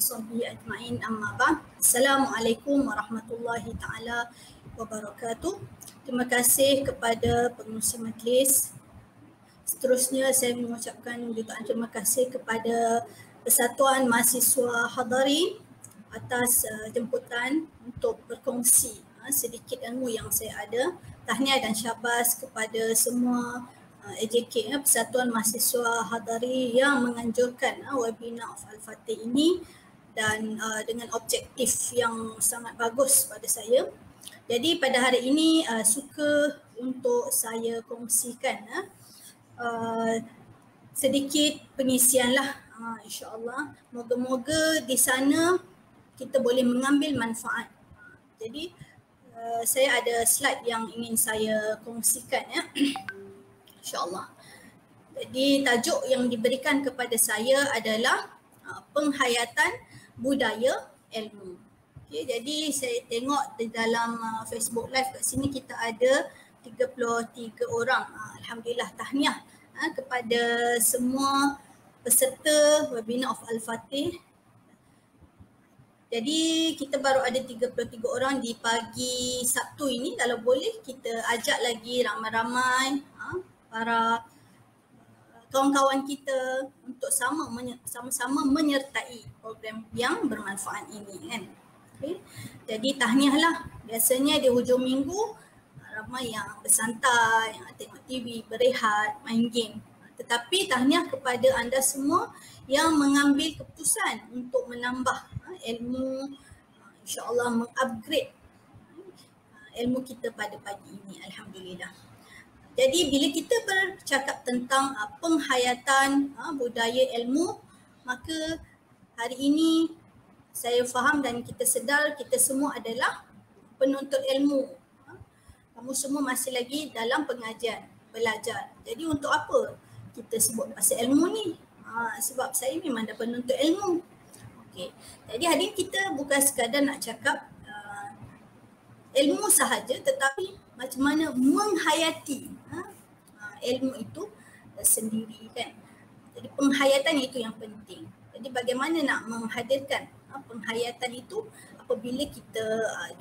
sahbihi ajma'in amma ba'd. Assalamualaikum warahmatullahi taala wabarakatuh. Terima kasih kepada pengurusi majlis. Seterusnya saya mengucapkan jutaan terima kasih kepada Persatuan Mahasiswa Hadari atas jemputan untuk berkongsi sedikit ilmu yang saya ada. Tahniah dan syabas kepada semua AJK, Persatuan Mahasiswa Hadari yang menganjurkan webinar of Al-Fatih ini dan dengan objektif yang sangat bagus pada saya. Jadi pada hari ini suka untuk saya kongsikan sedikit pengisian lah, insyaAllah. Moga-moga di sana kita boleh mengambil manfaat. Jadi saya ada slide yang ingin saya kongsikan ya. InsyaAllah. Jadi tajuk yang diberikan kepada saya adalah penghayatan budaya ilmu. Okay, jadi saya tengok di dalam Facebook Live kat sini kita ada 33 orang. Alhamdulillah, tahniah kepada semua peserta webinar of Al-Fatih. Jadi kita baru ada 33 orang di pagi Sabtu ini. Kalau boleh kita ajak lagi ramai-ramai para kawan-kawan kita untuk sama-sama menyertai program yang bermanfaat ini kan. Okay. Jadi tahniahlah. Biasanya di hujung minggu ramai yang bersantai, yang tengok TV, berehat, main game. Tetapi tahniah kepada anda semua yang mengambil keputusan untuk menambah ilmu, insyaAllah mengupgrade ilmu kita pada pagi ini. Alhamdulillah. Jadi bila kita bercakap tentang penghayatan budaya ilmu, maka hari ini saya faham dan kita sedar kita semua adalah penuntut ilmu. Kamu semua masih lagi dalam pengajian, belajar. Jadi untuk apa kita sebut pasal ilmu ni? Sebab saya memang dah penuntut ilmu. Okay. Jadi hari ini kita bukan sekadar nak cakap ilmu sahaja, tetapi macam mana menghayati ilmu itu sendiri kan. Jadi penghayatan itu yang penting. Jadi bagaimana nak menghadirkan penghayatan itu apabila kita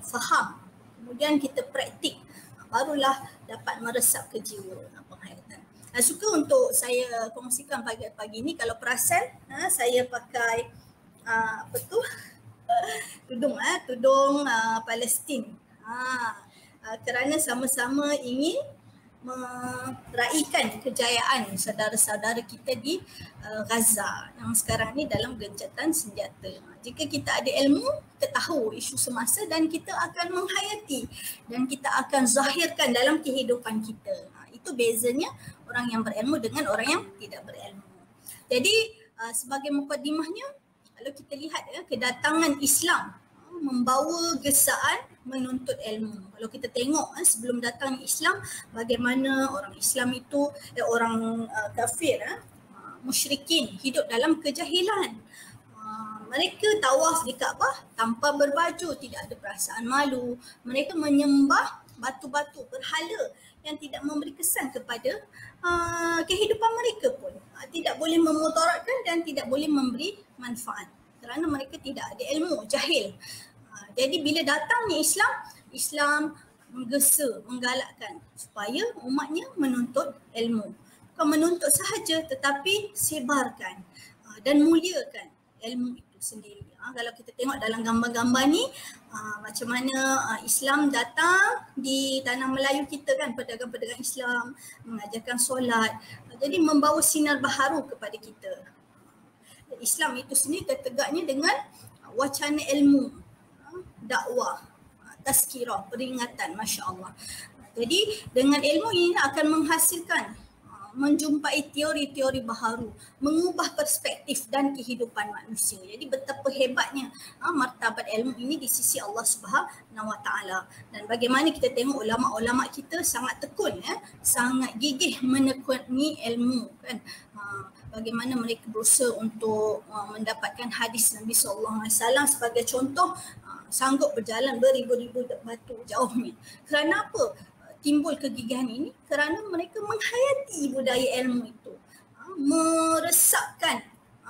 faham, kemudian kita praktik, barulah dapat meresap ke jiwa penghayatan. Suka untuk saya kongsikan pagi-pagi ni, kalau perasan saya pakai tudung Palestin. Kerana sama-sama ingin meraihkan kejayaan saudara-saudara kita di Gaza yang sekarang ni dalam gencatan senjata. Jika kita ada ilmu, kita tahu isu semasa dan kita akan menghayati dan kita akan zahirkan dalam kehidupan kita. Itu bezanya orang yang berilmu dengan orang yang tidak berilmu. Jadi sebagai mukadimahnya, kalau kita lihat kedatangan Islam membawa gesaan menuntut ilmu. Kalau kita tengok sebelum datang Islam, bagaimana orang Islam itu, orang kafir, musyrikin hidup dalam kejahilan. Mereka tawaf di Kaabah tanpa berbaju, tidak ada perasaan malu. Mereka menyembah batu-batu berhala yang tidak memberi kesan kepada kehidupan mereka pun. Tidak boleh memudaratkan dan tidak boleh memberi manfaat kerana mereka tidak ada ilmu, jahil. Jadi bila datangnya Islam menggesa, menggalakkan supaya umatnya menuntut ilmu. Bukan menuntut sahaja tetapi sebarkan dan muliakan ilmu itu sendiri. Kalau kita tengok dalam gambar-gambar ni, macam mana Islam datang di tanah Melayu kita kan, pedagang-pedagang Islam mengajarkan solat. Jadi membawa sinar baharu kepada kita. Islam itu sendiri tertegaknya dengan wacana ilmu, dakwah, tazkirah, peringatan, Masya Allah. Jadi dengan ilmu ini akan menghasilkan, menjumpai teori-teori baharu, mengubah perspektif dan kehidupan manusia. Jadi betapa hebatnya martabat ilmu ini di sisi Allah Subhanahu Wa Taala. Dan bagaimana kita tengok ulama-ulama kita sangat tekun, sangat gigih menekuni ilmu kan. Bagaimana mereka berusaha untuk mendapatkan hadis Nabi SAW sebagai contoh, sanggup berjalan beribu-ribu batu jauhnya. Kerana apa timbul kegigihan ini? Kerana mereka menghayati budaya ilmu itu, meresapkan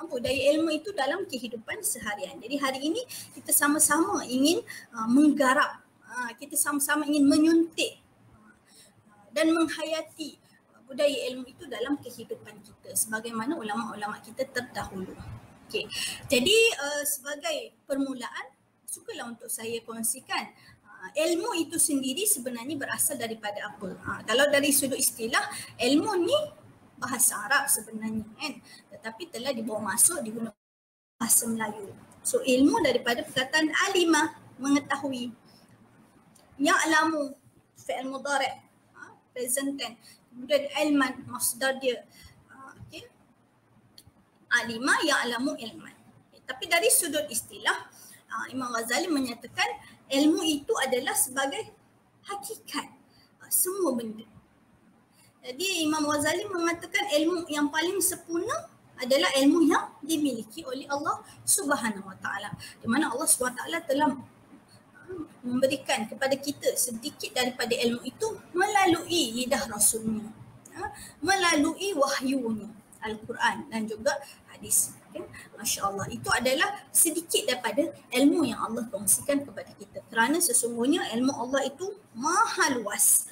budaya ilmu itu dalam kehidupan seharian. Jadi hari ini kita sama-sama ingin menggarap, kita sama-sama ingin menyuntik dan menghayati budaya ilmu itu dalam kehidupan kita sebagaimana ulama-ulama kita terdahulu. Okey. Jadi sebagai permulaan, sukalah untuk saya kongsikan ilmu itu sendiri sebenarnya berasal daripada apa. Kalau dari sudut istilah, ilmu ni bahasa Arab sebenarnya kan, tetapi telah dibawa masuk digunakan bahasa Melayu. So ilmu daripada perkataan alimah, mengetahui. Ya'lamu fi'il mudhari', present tense. Kemudian ilman, masdar dia. Okay. Alimah ya'lamu ilman. Tapi dari sudut istilah, Imam Ghazali menyatakan ilmu itu adalah sebagai hakikat semua benda. Jadi Imam Ghazali mengatakan ilmu yang paling sempurna adalah ilmu yang dimiliki oleh Allah Subhanahu Wa Taala. Di mana Allah Subhanahu Wa Taala telah memberikan kepada kita sedikit daripada ilmu itu melalui lidah Rasulnya, melalui wahyunya, Al-Quran dan juga hadis. Okay? Masya Allah, itu adalah sedikit daripada ilmu yang Allah kongsikan kepada kita. Kerana sesungguhnya ilmu Allah itu maha luas,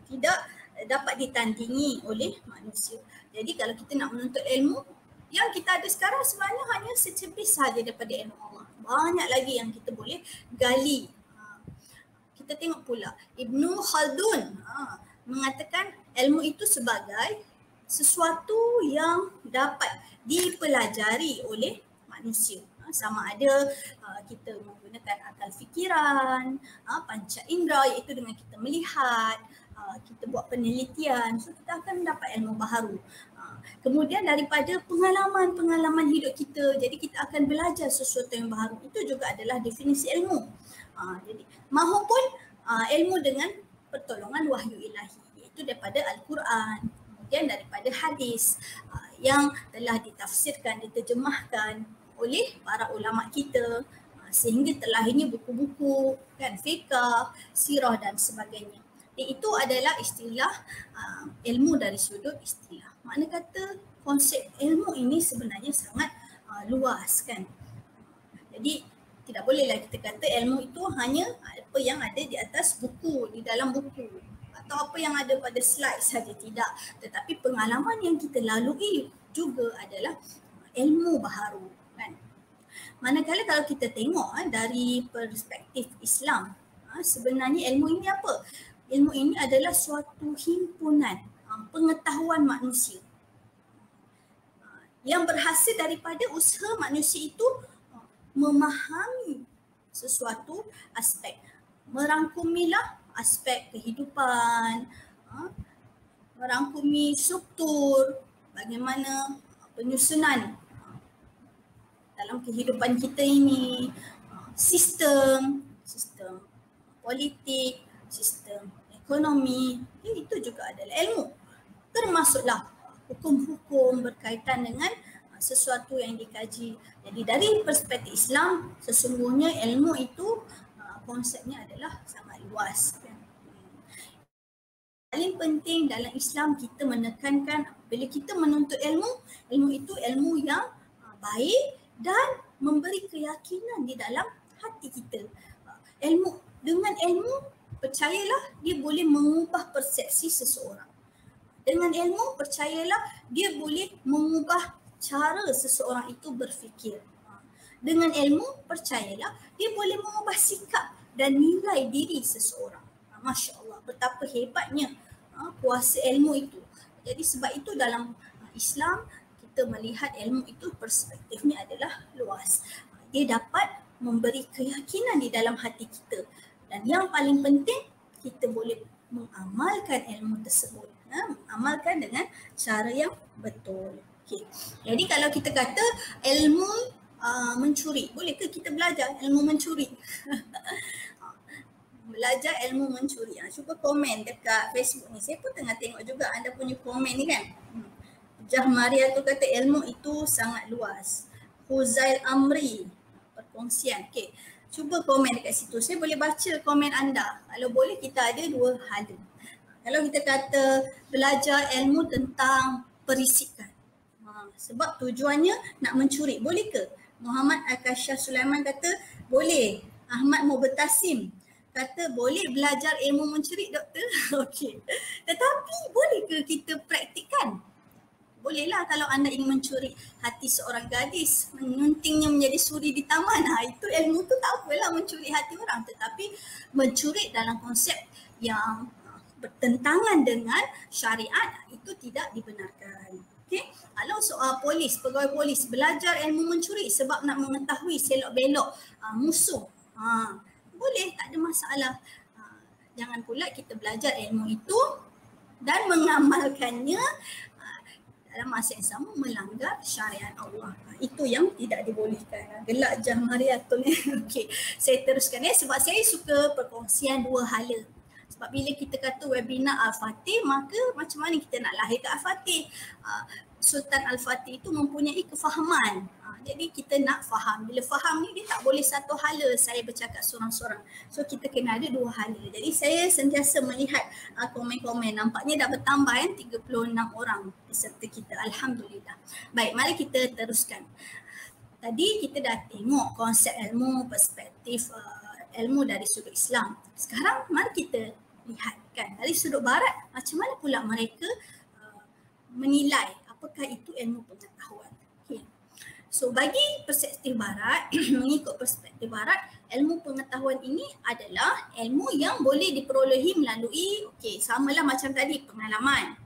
tidak dapat ditandingi oleh manusia. Jadi kalau kita nak menuntut ilmu, yang kita ada sekarang sebenarnya hanya secepis sahaja daripada ilmu Allah. Banyak lagi yang kita boleh gali. Kita tengok pula Ibnu Khaldun mengatakan ilmu itu sebagai sesuatu yang dapat dipelajari oleh manusia. Sama ada kita menggunakan akal fikiran, panca indera iaitu dengan kita melihat, kita buat penelitian, so kita akan dapat ilmu baharu. Kemudian daripada pengalaman-pengalaman hidup kita, jadi kita akan belajar sesuatu yang baharu. Itu juga adalah definisi ilmu. Jadi mahupun ilmu dengan pertolongan wahyu ilahi, iaitu daripada Al-Quran, kemudian daripada hadis yang telah ditafsirkan, diterjemahkan oleh para ulama kita, sehingga terlahirnya buku-buku kan, fiqh, sirah dan sebagainya. Itu adalah istilah ilmu dari sudut istilah. Makna kata konsep ilmu ini sebenarnya sangat luas kan. Jadi tidak bolehlah kita kata ilmu itu hanya apa yang ada di atas buku, di dalam buku, atau apa yang ada pada slide saja, tidak. Tetapi pengalaman yang kita lalui juga adalah ilmu baharu kan. Manakala kalau kita tengok dari perspektif Islam, sebenarnya ilmu ini apa? Ilmu ini adalah suatu himpunan pengetahuan manusia yang berhasil daripada usaha manusia itu memahami sesuatu aspek. Merangkumilah aspek kehidupan, merangkumi struktur, bagaimana penyusunan dalam kehidupan kita ini, sistem politik, sistem ekonomi, itu juga adalah ilmu. Termasuklah hukum-hukum berkaitan dengan sesuatu yang dikaji. Jadi dari perspektif Islam, sesungguhnya ilmu itu konsepnya adalah sangat luas. Paling penting dalam Islam kita menekankan bila kita menuntut ilmu, ilmu itu ilmu yang baik dan memberi keyakinan di dalam hati kita. Dengan ilmu, percayalah dia boleh mengubah persepsi seseorang. Dengan ilmu, percayalah dia boleh mengubah cara seseorang itu berfikir. Dengan ilmu, percayalah dia boleh mengubah sikap dan nilai diri seseorang. Masya Allah, betapa hebatnya kuasa ilmu itu. Jadi sebab itu dalam Islam kita melihat ilmu itu perspektifnya adalah luas. Dia dapat memberi keyakinan di dalam hati kita. Dan yang paling penting, kita boleh mengamalkan ilmu tersebut. Mengamalkan dengan cara yang betul. Okay. Jadi kalau kita kata ilmu mencuri, bolehkah kita belajar ilmu mencuri? Belajar ilmu mencuri. Cuba komen dekat Facebook ni. Saya pun tengah tengok juga anda punya komen ni kan. Jah Maria tu kata ilmu itu sangat luas. Huzail Amri, perkongsian. Okay. Cuba komen dekat situ. Saya boleh baca komen anda. Kalau boleh kita ada dua hala. Kalau kita kata belajar ilmu tentang perisikan. Sebab tujuannya nak mencuri. Boleh ke? Muhammad Al-Kashaf Sulaiman kata boleh. Ahmad Mubtasim kata boleh belajar ilmu mencuri, doktor. Okey. Tetapi boleh ke kita praktikkan? Bolehlah kalau anda ingin mencuri hati seorang gadis, menyuntingnya menjadi suri di taman. Itu ilmu tu tak apalah mencuri hati orang. Tetapi mencuri dalam konsep yang bertentangan dengan syariat itu tidak dibenarkan. Okey, kalau soal polis, pegawai polis belajar ilmu mencuri sebab nak mengetahui selok-belok musuh, boleh, tak ada masalah. Jangan pula kita belajar ilmu itu dan mengamalkannya dalam masa yang sama melanggar syariat Allah. Itu yang tidak dibolehkan. Gelak jam Mariatul. Okey, saya teruskan sebab saya suka perkongsian dua hala. Sebab bila kita kata webinar Al-Fatih, maka macam mana kita nak lahirkan Al-Fatih? Sultan Al-Fatih itu mempunyai kefahaman. Jadi kita nak faham. Bila faham ni dia tak boleh satu hala saya bercakap seorang-seorang. So kita kena ada dua hala. Jadi saya sentiasa melihat komen-komen. Nampaknya dah bertambah 36 orang peserta kita. Alhamdulillah. Baik, mari kita teruskan. Tadi kita dah tengok konsep ilmu, perspektif ilmu dari sudut Islam. Sekarang mari kita lihatkan dari sudut Barat, macam mana pula mereka menilai apakah itu ilmu pengetahuan. Okay. So bagi perspektif Barat, mengikut perspektif Barat, ilmu pengetahuan ini adalah ilmu yang boleh diperolehi melalui, samalah macam tadi, pengalaman.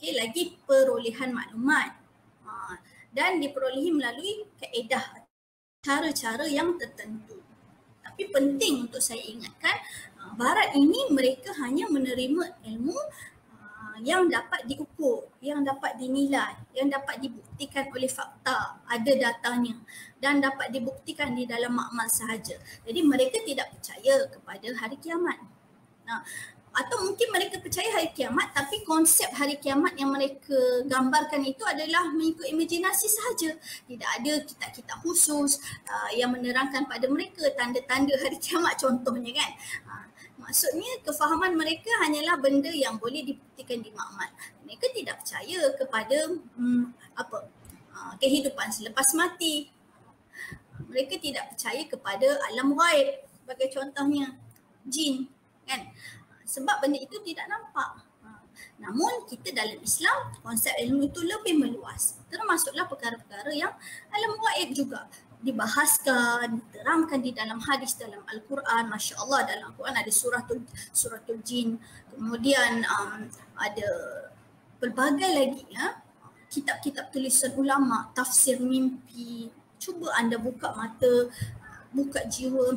Lagi perolehan maklumat. Dan diperolehi melalui kaedah, cara-cara yang tertentu. Tapi penting untuk saya ingatkan, Barat ini mereka hanya menerima ilmu yang dapat diukur, yang dapat dinilai, yang dapat dibuktikan oleh fakta, ada datanya dan dapat dibuktikan di dalam makmal sahaja. Jadi mereka tidak percaya kepada hari kiamat. Atau mungkin mereka percaya hari kiamat tapi konsep hari kiamat yang mereka gambarkan itu adalah mengikut imajinasi sahaja. Tidak ada kitab-kitab khusus yang menerangkan pada mereka tanda-tanda hari kiamat contohnya kan. Maksudnya kefahaman mereka hanyalah benda yang boleh dibuktikan di makmal. Mereka tidak percaya kepada kehidupan selepas mati. Mereka tidak percaya kepada alam ghaib sebagai contohnya jin kan. Sebab benda itu tidak nampak. Namun kita dalam Islam, konsep ilmu itu lebih meluas. Termasuklah perkara-perkara yang alam ghaib juga dibahaskan, diterangkan di dalam hadis dalam Al-Quran. Masya Allah, dalam Al-Quran ada suratul jin. Kemudian ada pelbagai lagi kitab-kitab tulisan ulama, tafsir mimpi. Cuba anda buka mata, buka jiwa.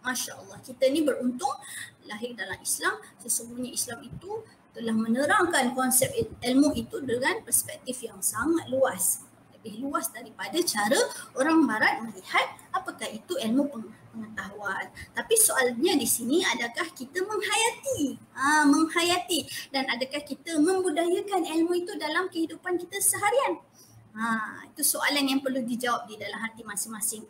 Masya Allah, kita ni beruntung lahir dalam Islam. Sesungguhnya Islam itu telah menerangkan konsep ilmu itu dengan perspektif yang sangat luas. Lebih luas daripada cara orang Barat melihat apakah itu ilmu pengetahuan. Tapi soalnya di sini, adakah kita menghayati? Menghayati. Dan adakah kita membudayakan ilmu itu dalam kehidupan kita seharian? Itu soalan yang perlu dijawab di dalam hati masing-masing.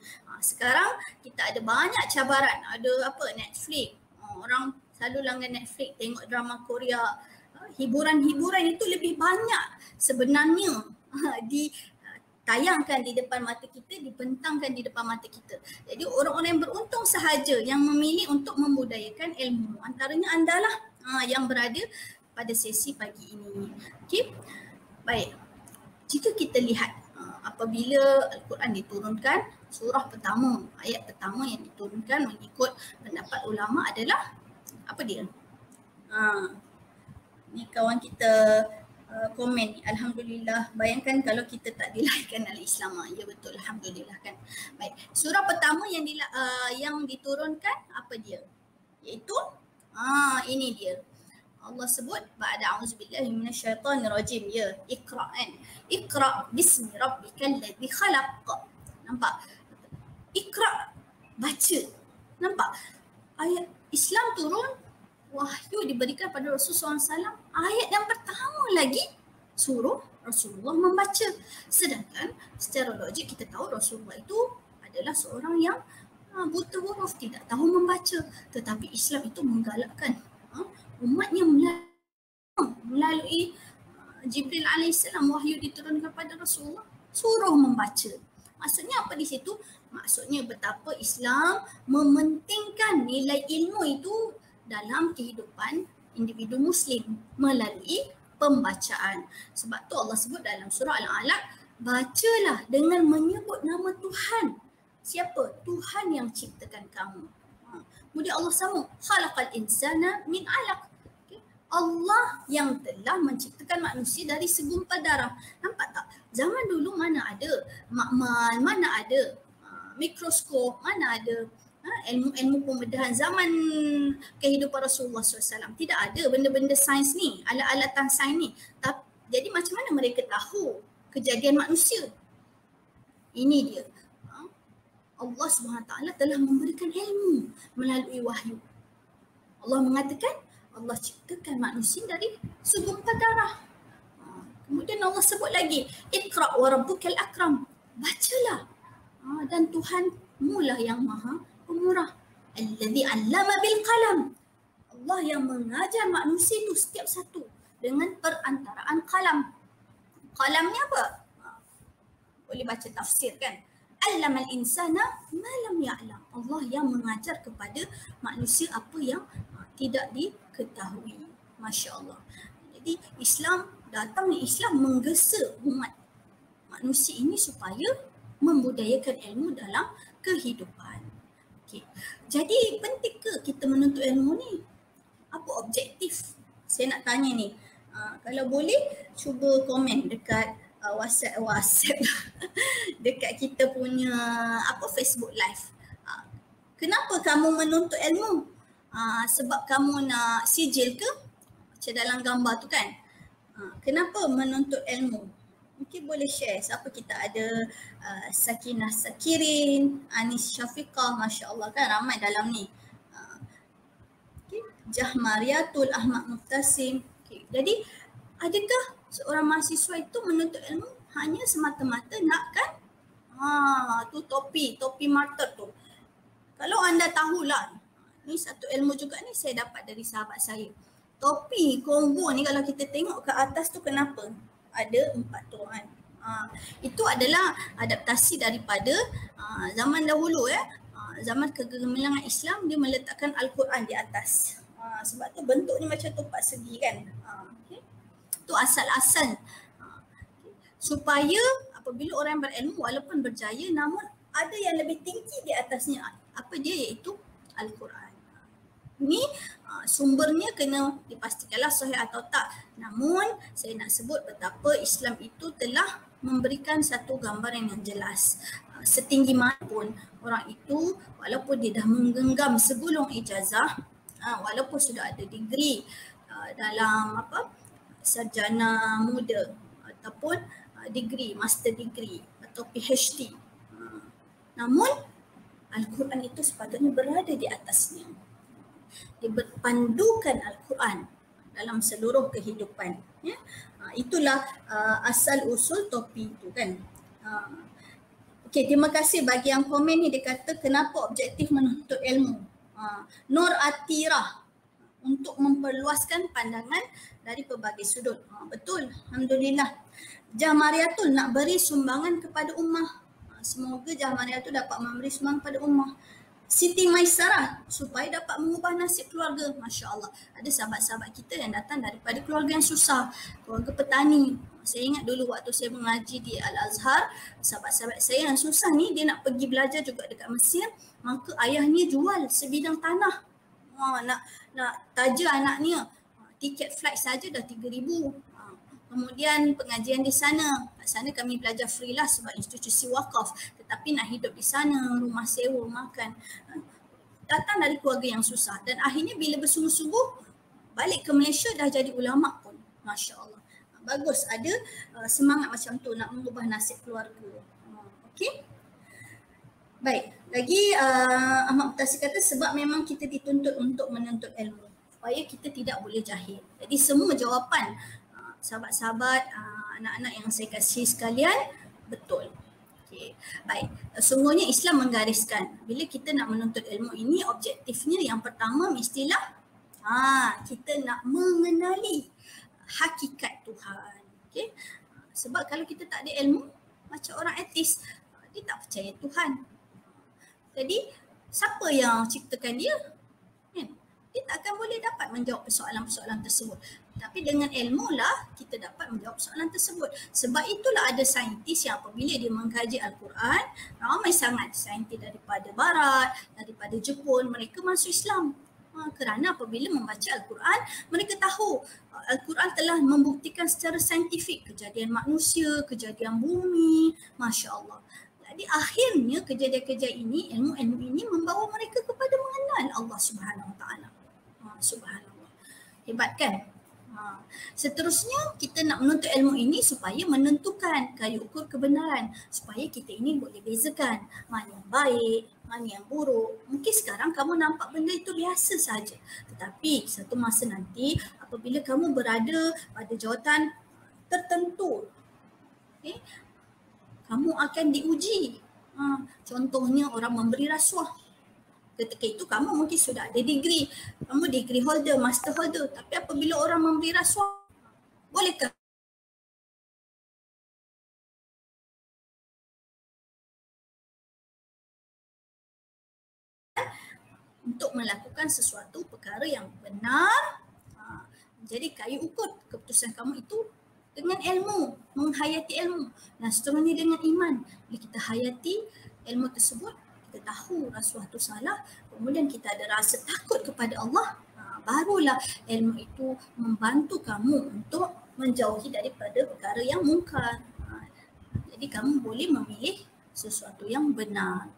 Sekarang kita ada banyak cabaran. Ada Netflix. Orang selalu langgan Netflix, tengok drama Korea. Hiburan-hiburan itu lebih banyak sebenarnya ditayangkan di depan mata kita, dibentangkan di depan mata kita. Jadi orang-orang yang beruntung sahaja yang memilih untuk membudayakan ilmu. Antaranya anda lah yang berada pada sesi pagi ini. Okey. Baik. Jika kita lihat apabila Al-Quran diturunkan, surah pertama, ayat pertama yang diturunkan mengikut pendapat ulama adalah apa dia? Ni kawan kita komen ni, Alhamdulillah. Bayangkan kalau kita tak dilahirkan dalam Islam. Ya betul, Alhamdulillah kan. Baik, surah pertama yang diturunkan apa dia? Iaitu ini dia. Allah sebut ba'da a'udzubillahi minasyaitonirrajim, ya, Iqra kan. Iqra bismi rabbikal ladzi khalaq. Nampak? Iqra, baca. Nampak? Ayat Islam turun, wahyu diberikan pada Rasulullah SAW. Ayat yang pertama lagi suruh Rasulullah membaca. Sedangkan secara logik kita tahu Rasulullah itu adalah seorang yang buta huruf, tidak tahu membaca. Tetapi Islam itu menggalakkan umatnya melalui Jibril alaihissalam wahyu diturunkan kepada Rasulullah, suruh membaca. Maksudnya apa di situ? Maksudnya betapa Islam mementingkan nilai ilmu itu dalam kehidupan individu Muslim melalui pembacaan. Sebab tu Allah sebut dalam surah Al-Alaq, bacalah dengan menyebut nama Tuhan. Siapa? Tuhan yang ciptakan kamu. Kemudian Allah sambung, khalaqal insana min 'alaq. Allah yang telah menciptakan manusia dari segumpal darah. Nampak tak? Zaman dulu mana ada makmal, mana ada mikroskop, mana ada ilmu-ilmu pembedahan. Zaman kehidupan Rasulullah SAW tidak ada benda-benda sains ni, alat-alatan sains ni. Jadi macam mana mereka tahu kejadian manusia? Ini dia. Allah SWT telah memberikan ilmu melalui wahyu. Allah mengatakan Allah ciptakan manusia dari segumpal darah. Kemudian Allah sebut lagi, Iqra' wa rabbukal akram. Bacalah. Dan Tuhanmu lah yang maha pemurah. Alladhi 'allama bil qalam. Allah yang mengajar manusia itu setiap satu dengan perantaraan qalam. Qalam ni apa? Boleh baca tafsir kan? 'Allamal insana ma lam ya'lam. Allah yang mengajar kepada manusia apa yang tidak diketahui. Masya Allah. Jadi Islam menggesa umat manusia ini supaya membudayakan ilmu dalam kehidupan. Okay. Jadi penting ke kita menuntut ilmu ni? Apa objektif? Saya nak tanya ni. Kalau boleh cuba komen dekat WhatsApp dekat kita punya Facebook live. Kenapa kamu menuntut ilmu? Sebab kamu nak sijil ke? Macam dalam gambar tu kan? Kenapa menuntut ilmu? Mungkin boleh share. Siapa kita ada? Sakinah Sakirin, Anis Syafiqah, Masya Allah kan ramai dalam ni. Okay. Jahmariatul, Ahmad Muftasim. Okay. Jadi adakah seorang mahasiswa itu menuntut ilmu hanya semata-mata nakkan tu topi martyr tu? Kalau anda tahulah, ni satu ilmu juga ni saya dapat dari sahabat saya. Topi combo ni kalau kita tengok ke atas tu kenapa? Ada 4 tuan. Itu adalah adaptasi daripada zaman dahulu ya. Zaman kegemilangan Islam, dia meletakkan Al-Quran di atas. Sebab tu bentuknya macam tupat segi kan. Okay. Itu asal-asal. Supaya apabila orang berilmu walaupun berjaya namun ada yang lebih tinggi di atasnya. Apa dia? Iaitu Al-Quran. Ini sumbernya kena dipastikanlah sahih atau tak. Namun saya nak sebut betapa Islam itu telah memberikan satu gambaran yang jelas. Setinggi mana pun orang itu walaupun dia dah menggenggam segulung ijazah, walaupun sudah ada degree dalam sarjana muda ataupun degree, master degree atau PhD. Namun Al-Quran itu sepatutnya berada di atasnya. Dia berpandukan Al-Quran dalam seluruh kehidupan. Ya? Itulah asal usul topi itu kan. Okey, terima kasih bagi yang komen ni. Dia kata kenapa objektif menuntut ilmu. Nur Atirah, untuk memperluaskan pandangan dari pelbagai sudut. Betul, Alhamdulillah. Jamariatul nak beri sumbangan kepada ummah. Semoga Jamariatul dapat memberi sumbangan kepada ummah. Siti Maisarah supaya dapat mengubah nasib keluarga. Masya Allah. Ada sahabat-sahabat kita yang datang daripada keluarga yang susah. Keluarga petani. Saya ingat dulu waktu saya mengaji di Al-Azhar, sahabat-sahabat saya yang susah ni, dia nak pergi belajar juga dekat Mesir, maka ayahnya jual sebidang tanah. Nak taja anaknya. Tiket flight saja dah 3,000. Kemudian pengajian di sana. Kat sana kami belajar free lah sebab institusi wakaf. Tetapi nak hidup di sana, rumah sewa, makan. Datang dari keluarga yang susah. Dan akhirnya bila bersungguh-sungguh, balik ke Malaysia dah jadi ulama pun. Masya Allah. Bagus ada semangat macam tu nak mengubah nasib keluarga. Okey. Baik. Lagi Ahmad Mutasi kata sebab memang kita dituntut untuk menuntut ilmu. Supaya kita tidak boleh jahil. Jadi semua jawapan sahabat-sahabat, anak-anak yang saya kasih sekalian, betul. Okay. Baik, sungguhnya Islam menggariskan bila kita nak menuntut ilmu ini, objektifnya yang pertama mestilah kita nak mengenali hakikat Tuhan. Okay? Sebab kalau kita tak ada ilmu, macam orang ateis, dia tak percaya Tuhan. Jadi siapa yang ciptakan dia? Kan? Dia tak akan boleh dapat menjawab persoalan-persoalan tersebut. Tapi dengan ilmu lah kita dapat menjawab soalan tersebut. Sebab itulah ada saintis yang apabila dia mengkaji Al-Quran, ramai sangat saintis daripada Barat, daripada Jepun, mereka masuk Islam. Kerana apabila membaca Al-Quran, mereka tahu Al-Quran telah membuktikan secara saintifik kejadian manusia, kejadian bumi, Masya Allah. Jadi akhirnya kejadian-kejadian ini, ilmu-ilmu ini membawa mereka kepada mengenal Allah Subhanahu Wa Taala. Subhanallah. Hebat kan? Seterusnya kita nak menuntut ilmu ini supaya menentukan kayu ukur kebenaran, supaya kita ini boleh bezakan mana yang baik, mana yang buruk. Mungkin sekarang kamu nampak benda itu biasa saja, tetapi satu masa nanti apabila kamu berada pada jawatan tertentu, okay, kamu akan diuji. Contohnya orang memberi rasuah. Ketika itu kamu mungkin sudah ada degree, kamu degree holder, master holder, tapi apabila orang memberi rasuah, bolehkah untuk melakukan sesuatu perkara yang benar? Jadi kayu ukur keputusan kamu itu dengan ilmu, menghayati ilmu. Dan seterusnya dengan iman. Bila kita hayati ilmu tersebut, kita tahu rasuah itu salah, kemudian kita ada rasa takut kepada Allah, barulah ilmu itu membantu kamu untuk menjauhi daripada perkara yang mungkar. Jadi kamu boleh memilih sesuatu yang benar.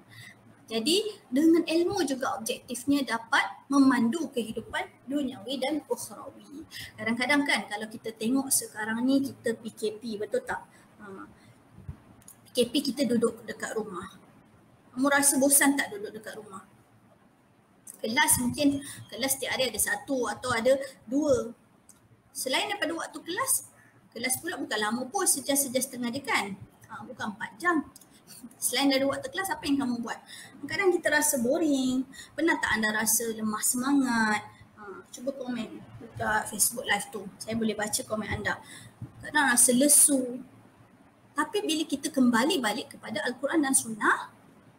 Jadi dengan ilmu juga objektifnya dapat memandu kehidupan duniawi dan ukhrawi. Kadang-kadang kan kalau kita tengok sekarang ni kita PKP, betul tak? PKP kita duduk dekat rumah. Kamu rasa bosan tak duduk dekat rumah? Kelas mungkin kelas setiap hari ada satu atau ada dua. Selain daripada waktu kelas pula bukan lama pun, sejam-sejam setengah je kan? Bukan 4 jam. Selain dari waktu kelas, apa yang kamu buat? Kadang kita rasa boring. Pernah tak anda rasa lemah semangat? Cuba komen dekat Facebook Live tu. Saya boleh baca komen anda. Kadang rasa lesu. Tapi bila kita kembali balik kepada Al-Quran dan Sunnah,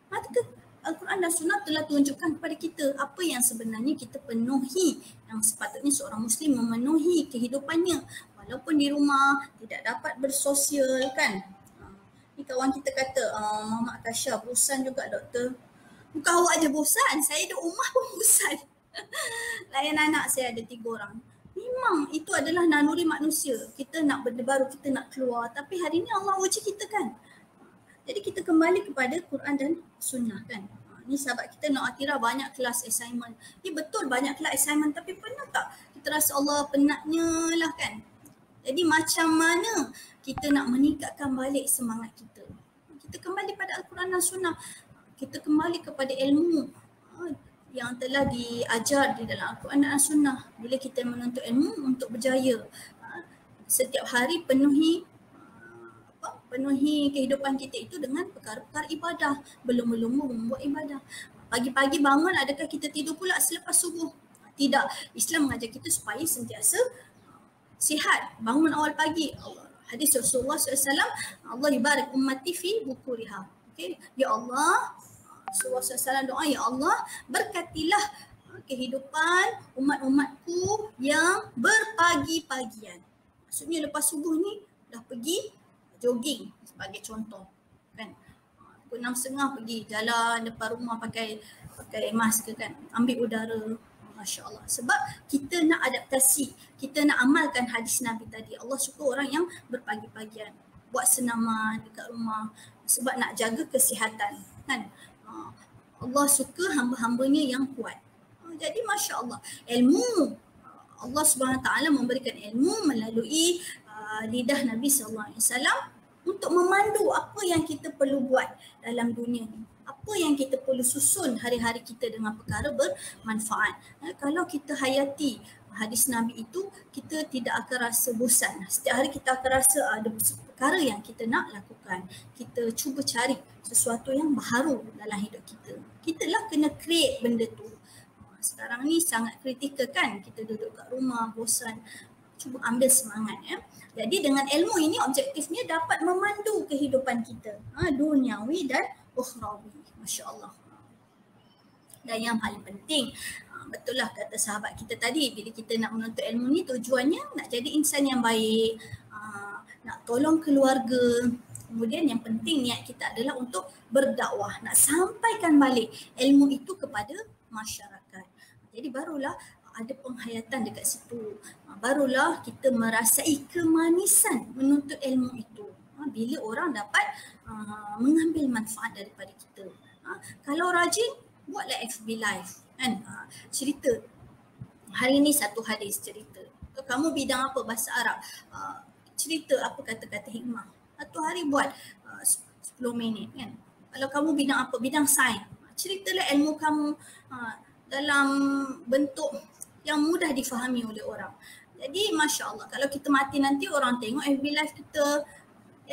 maka Al-Quran dan Sunnah telah tunjukkan kepada kita apa yang sebenarnya kita penuhi, yang sepatutnya seorang Muslim memenuhi kehidupannya. Walaupun di rumah tidak dapat bersosial kan. Ni kawan kita kata, Mama Tasha bosan juga doktor. Bukan awak je bosan, saya di rumah pun bosan. Layan anak saya ada 3 orang. Memang itu adalah naluri manusia. Kita nak benda baru, kita nak keluar. Tapi hari ni Allah uji kita kan. Jadi kita kembali kepada Quran dan Sunnah kan. Ni sahabat kita nak Atira banyak kelas assignment. Ni betul banyak kelas assignment, tapi pernah tak kita rasa Allah penatnya lah kan. Jadi macam mana kita nak meningkatkan balik semangat kita? Kita kembali pada Al-Quran dan Sunnah. Kita kembali kepada ilmu yang telah diajar di dalam Al-Quran dan Sunnah. Bila kita menuntut ilmu untuk berjaya, setiap hari penuhi kehidupan kita itu dengan perkara-perkara ibadah. Belum membuat ibadah. Pagi-pagi bangun, adakah kita tidur pula selepas subuh? Tidak. Islam mengajar kita supaya sentiasa sihat, bangun awal pagi. Hadis Rasulullah SAW, Allah ibarik ummati fi bukuriha. Okay. Ya Allah, Rasulullah SAW doa, ya Allah berkatilah kehidupan umat-umatku yang berpagi-pagian. Maksudnya lepas subuh ni dah pergi jogging sebagai contoh kan. Pukul 6.30 pergi jalan depan rumah pakai mask kan, ambil udara. Masya Allah. Sebab kita nak adaptasi, kita nak amalkan hadis Nabi tadi. Allah suka orang yang berpagi-pagian, buat senaman dekat rumah sebab nak jaga kesihatan kan. Allah suka hamba-hambanya yang kuat. Jadi Masya Allah, ilmu Allah Subhanahu Wa Taala memberikan ilmu melalui lidah Nabi SAW untuk memandu apa yang kita perlu buat dalam dunia ni. Apa yang kita perlu susun hari-hari kita dengan perkara bermanfaat. Kalau kita hayati hadis Nabi itu, kita tidak akan rasa bosan. Setiap hari kita akan rasa ada perkara yang kita nak lakukan. Kita cuba cari sesuatu yang baru dalam hidup kita. Kita lah kena create benda tu. Sekarang ni sangat kritikal kan, kita duduk kat rumah bosan. cuba ambil semangat ya. Jadi dengan ilmu ini objektifnya dapat memandu kehidupan kita, duniawi dan ukhrawi. Masya-Allah. Dan yang paling penting, betul lah kata sahabat kita tadi, bila kita nak menuntut ilmu ni tujuannya nak jadi insan yang baik, nak tolong keluarga. Kemudian yang penting niat kita adalah untuk berdakwah, nak sampaikan balik ilmu itu kepada masyarakat. Jadi barulah ada penghayatan dekat situ. Barulah kita merasai kemanisan menuntut ilmu itu. Bila orang dapat mengambil manfaat daripada kita. Kalau rajin, buatlah FB Live kan. Cerita. Hari ni satu hadis cerita. Kamu bidang apa bahasa Arab? Cerita apa kata-kata hikmah. Satu hari buat 10 minit kan. Kalau kamu bidang apa? Bidang sains. Ceritalah ilmu kamu dalam bentuk yang mudah difahami oleh orang. Jadi Masya Allah, kalau kita mati nanti orang tengok FB Live kita,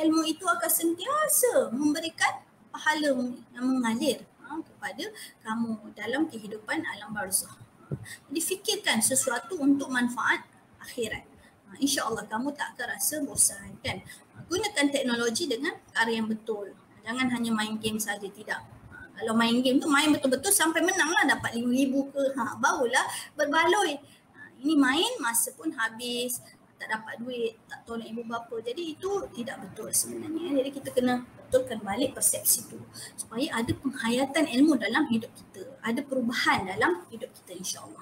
ilmu itu akan sentiasa memberikan pahala yang mengalir kepada kamu dalam kehidupan alam barzakh. Jadi fikirkan sesuatu untuk manfaat akhirat. InsyaAllah kamu tak akan rasa bosan kan. Gunakan teknologi dengan cara yang betul. Jangan hanya main game saja, tidak. Kalau main game tu main betul-betul sampai menang lah, dapat 5,000 ke, barulah berbaloi. Ini main masa pun habis, tak dapat duit, tak tolong ibu bapa. Jadi itu tidak betul sebenarnya. Jadi kita kena betulkan balik persepsi tu supaya ada penghayatan ilmu dalam hidup kita, ada perubahan dalam hidup kita insya-Allah.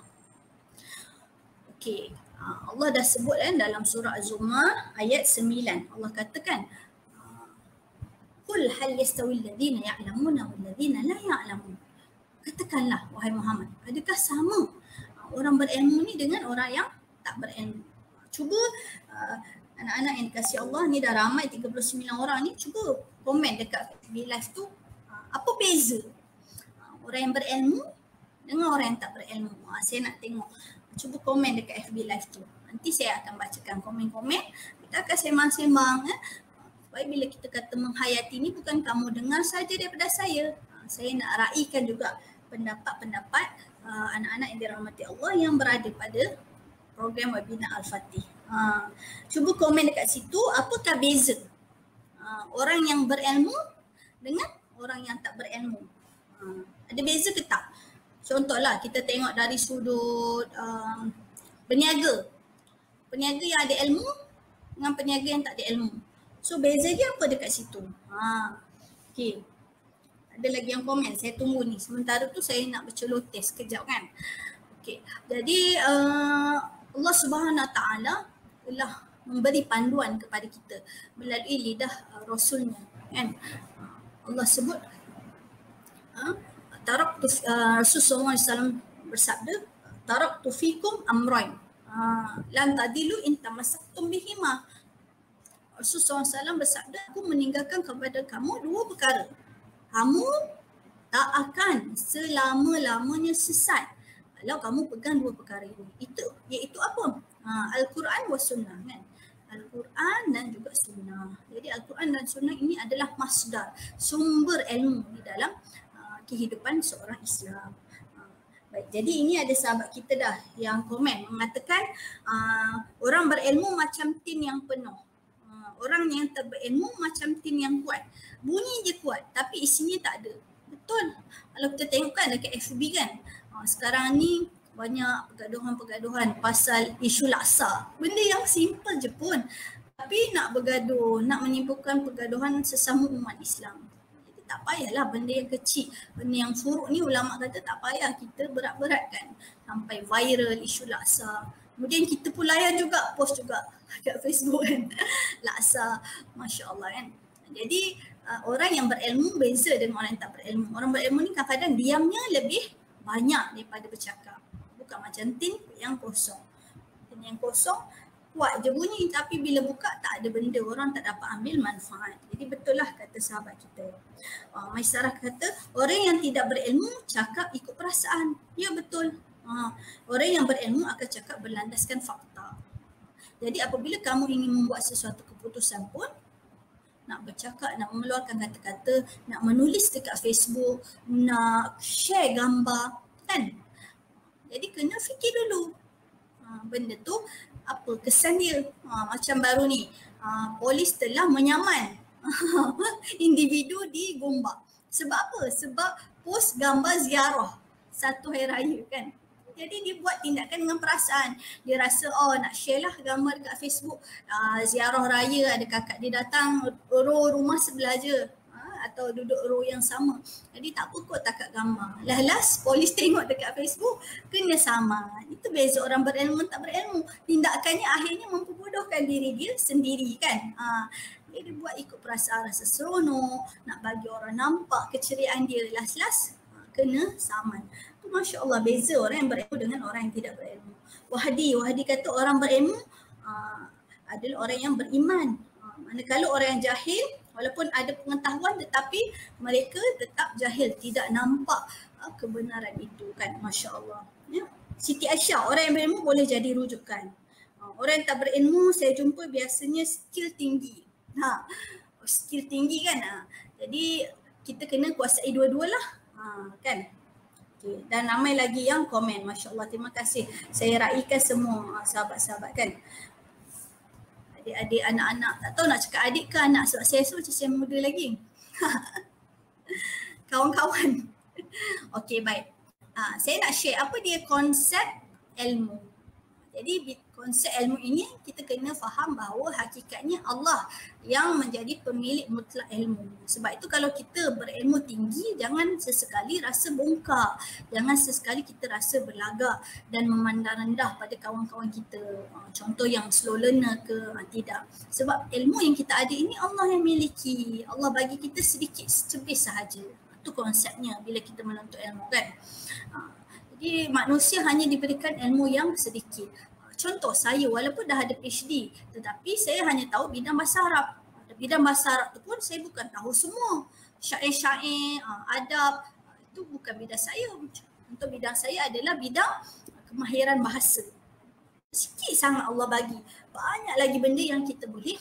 Okey, Allah dah sebut kan dalam surah Az-Zumar ayat 9. Allah katakan, Qul hal yastawi alladhina ya'lamuna wal ladhina la ya'lamun. Katakanlah wahai Muhammad, adakah sama orang berilmu ni dengan orang yang tak berilmu? Cuba anak-anak yang dikasihi Allah ni, dah ramai 39 orang ni, cuba komen dekat FB Live tu, apa beza orang yang berilmu dengan orang yang tak berilmu. Saya nak tengok, cuba komen dekat FB Live tu. Nanti saya akan bacakan komen-komen, kita akan sembang-sembang supaya bila kita kata menghayati ni bukan kamu dengar saja daripada saya. Saya nak raikan juga pendapat-pendapat anak-anak yang dirahmati Allah yang berada pada program webinar Al-Fatih. Cuba komen dekat situ, apakah beza orang yang berilmu dengan orang yang tak berilmu? Ada beza ke tak? Contohlah kita tengok dari sudut peniaga. Peniaga yang ada ilmu dengan peniaga yang tak ada ilmu. So beza dia apa dekat situ? Okay. Ada lagi yang komen, saya tunggu ni. Sementara tu saya nak berceloteh sekejap kan. Okay. Jadi Allah Subhanahu Wa Taala telah memberi panduan kepada kita melalui lidah Rasulnya kan. Allah sebut Rasulullah SAW bersabda, taraktu fikum amrain lan tadilu in tamassaktum bihima. Rasulullah SAW bersabda, aku meninggalkan kepada kamu dua perkara. Kamu tak akan selama-lamanya sesat kalau kamu pegang dua perkara ini. Iaitu apa? Al-Quran wa Sunnah kan. Al-Quran dan juga Sunnah. Jadi Al-Quran dan Sunnah ini adalah masdar, sumber ilmu di dalam kehidupan seorang Islam. Baik, jadi ini ada sahabat kita dah yang komen mengatakan orang berilmu macam tin yang penuh. Orang yang tak berilmu macam tin yang kuat. Bunyi je kuat tapi isinya tak ada. Betul. Kalau kita tengok kan dekat FB kan, sekarang ni banyak pergaduhan-pergaduhan pasal isu laksa. Benda yang simple je pun. Tapi nak bergaduh, nak menimbulkan pergaduhan sesama umat Islam. Jadi tak payahlah benda yang kecil. Benda yang furuk ni ulama kata tak payah kita berat-beratkan sampai viral isu laksa. Kemudian kita pun layan juga, post juga kat Facebook kan. Laksa, Masya Allah kan. Jadi orang yang berilmu beza dengan orang yang tak berilmu. Orang berilmu ni kadang-kadang diamnya lebih banyak daripada bercakap. Bukan macam tin yang kosong. Tin yang kosong kuat je bunyi tapi bila buka tak ada benda, orang tak dapat ambil manfaat. Jadi betul lah kata sahabat kita. Maisarah kata orang yang tidak berilmu cakap ikut perasaan. Ya betul. Orang yang berilmu akan cakap berlandaskan fakta. Jadi apabila kamu ingin membuat sesuatu keputusan pun, nak bercakap, nak mengeluarkan kata-kata, nak menulis dekat Facebook, nak share gambar kan. Jadi kena fikir dulu. Benda tu apa kesan dia. Macam baru ni, polis telah menyaman individu di Gombak. Sebab apa? Sebab post gambar ziarah satu hari raya kan. Jadi dia buat tindakan dengan perasaan. Dia rasa nak share lah gambar dekat Facebook. Ziarah raya, ada kakak dia datang row rumah sebelah je. Atau duduk row yang sama. Jadi tak apa kot takat gambar. Last polis tengok dekat Facebook, kena sama. Itu beza orang berilmu tak berilmu. Tindakannya akhirnya memperbodohkan diri dia sendiri kan. Dia buat ikut perasaan, rasa seronok, nak bagi orang nampak keceriaan dia. Last kena saman. Tu Masya Allah, beza orang yang berilmu dengan orang yang tidak berilmu. Wahdi kata orang berilmu adalah orang yang beriman. Manakala orang yang jahil, walaupun ada pengetahuan tetapi mereka tetap jahil, tidak nampak kebenaran itu kan. Masya Allah. Ya. Siti Aisyah, orang yang berilmu boleh jadi rujukan. Orang yang tak berilmu saya jumpa biasanya skill tinggi. Skill tinggi kan. Jadi kita kena kuasai dua-dua lah. Kan. Okay. Dan ramai lagi yang komen. Masya Allah, terima kasih. Saya raikan semua sahabat-sahabat kan. Adik-adik, anak-anak, tak tahu nak cakap adik ke anak sebab saya rasa macam saya muda lagi. Kawan-kawan. Okey, baik. Saya nak share apa dia konsep ilmu. Jadi konsep ilmu ini kita kena faham bahawa hakikatnya Allah yang menjadi pemilik mutlak ilmu. Sebab itu kalau kita berilmu tinggi, jangan sesekali rasa bongkar. Jangan sesekali kita rasa berlagak dan memandang rendah pada kawan-kawan kita. Contoh yang slow learner ke, tidak. Sebab ilmu yang kita ada ini Allah yang miliki. Allah bagi kita sedikit secebis sahaja. Itu konsepnya bila kita menuntut ilmu kan. Jadi manusia hanya diberikan ilmu yang sedikit. Contoh saya walaupun dah ada PhD tetapi saya hanya tahu bidang bahasa Arab. Bidang bahasa Arab tu pun saya bukan tahu semua. Syair-syair, adab, itu bukan bidang saya. Untuk bidang saya adalah bidang kemahiran bahasa. Sikit sangat Allah bagi. Banyak lagi benda yang kita boleh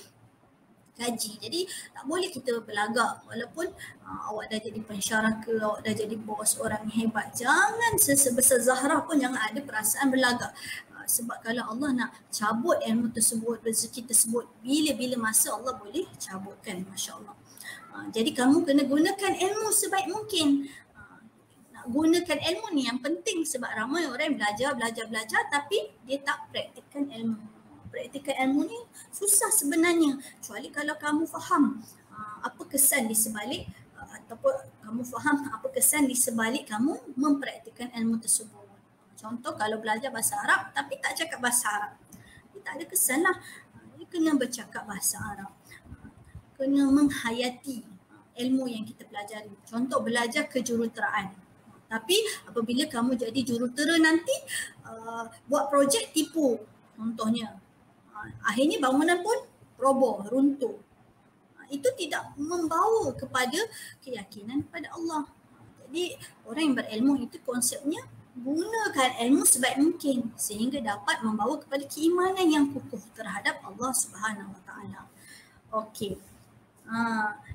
gaji. Jadi tak boleh kita berlagak walaupun awak dah jadi pensyarah ke, awak dah jadi bos orang hebat. Jangan sebesar Zahra pun jangan ada perasaan berlagak. Sebab kalau Allah nak cabut ilmu tersebut, rezeki tersebut, bila-bila masa Allah boleh cabutkan. Masya Allah. Jadi kamu kena gunakan ilmu sebaik mungkin. Nak gunakan ilmu ni yang penting sebab ramai orang yang belajar tapi dia tak praktikkan ilmu. Praktikal ilmu ni susah sebenarnya kecuali kalau kamu faham apa kesan di sebalik ataupun kamu faham apa kesan di sebalik kamu mempraktikkan ilmu tersebut. Contoh kalau belajar bahasa Arab tapi tak cakap bahasa Arab, dia tak ada kesan lah. Dia kena bercakap bahasa Arab, kena menghayati ilmu yang kita pelajari. Contoh belajar kejuruteraan. Tapi apabila kamu jadi jurutera nanti buat projek tipu contohnya. Akhirnya bangunan pun roboh, runtuh. Itu tidak membawa kepada keyakinan kepada Allah. Jadi orang yang berilmu itu konsepnya gunakan ilmu sebaik mungkin sehingga dapat membawa kepada keimanan yang kukuh terhadap Allah Subhanahu Wa Taala. Okey.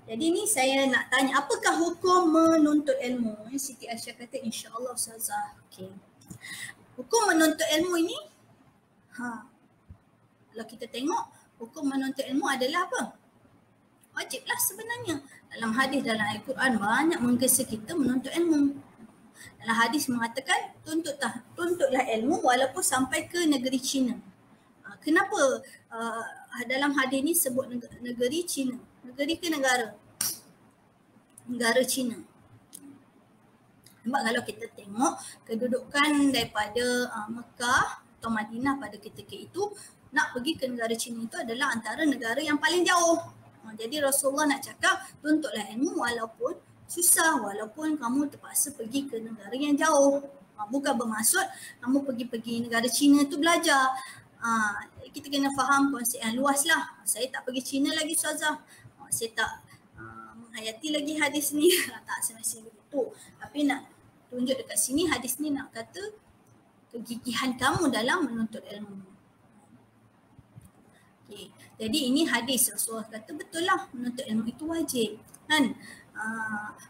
Jadi ni saya nak tanya, apakah hukum menuntut ilmu? Siti Aisyah kata insya-Allah Ustazah. Okey. Hukum menuntut ilmu ini kalau kita tengok hukum menuntut ilmu adalah apa? Wajiblah sebenarnya. Dalam hadis dalam Al-Quran banyak menggesa kita menuntut ilmu. Dalam hadis mengatakan tuntutlah ilmu walaupun sampai ke negeri China. Kenapa dalam hadis ni sebut negeri China? Negeri ke negara? Negara China. Sebab kalau kita tengok kedudukan daripada Mekah atau Madinah pada ketika itu, nak pergi ke negara China itu adalah antara negara yang paling jauh. Jadi Rasulullah nak cakap tuntutlah ilmu walaupun susah, walaupun kamu terpaksa pergi ke negara yang jauh. Bukan bermaksud kamu pergi negara China tu belajar. Kita kena faham konsep yang luas lah. Saya tak pergi China lagi Ustazah. Saya tak menghayati lagi hadis ni. Tak semestinya begitu. Tapi nak tunjuk dekat sini hadis ni nak kata kegigihan kamu dalam menuntut ilmu. Okay. Jadi ini hadis Rasulullah kata betul lah menuntut ilmu itu wajib kan.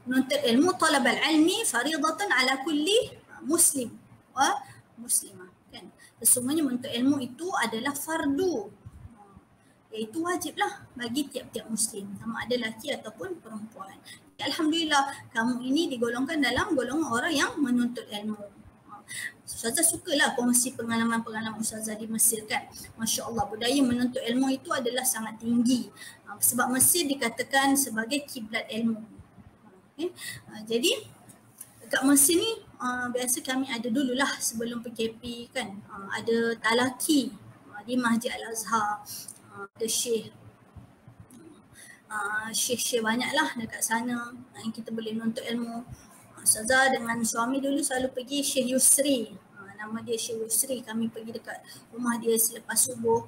Menuntut ilmu talabal ilmi faridatan ala kulli muslim wa muslimah kan. Sesungguhnya menuntut ilmu itu adalah fardu, iaitu wajiblah bagi tiap-tiap muslim, sama ada lelaki ataupun perempuan. Alhamdulillah kamu ini digolongkan dalam golongan orang yang menuntut ilmu. Ustazah sukalah kongsi pengalaman-pengalaman Ustazah di Mesir kan. Masya Allah, budaya menuntut ilmu itu adalah sangat tinggi. Sebab Mesir dikatakan sebagai kiblat ilmu. Okay. Jadi dekat Mesir ni biasa kami ada dululah sebelum PKP kan. Ada talaki di Masjid Al-Azhar. Ada syekh banyak lah dekat sana yang kita boleh menuntut ilmu. Ustazah dengan suami dulu selalu pergi Syekh Yusri, nama dia Syekh Yusri. Kami pergi dekat rumah dia selepas subuh,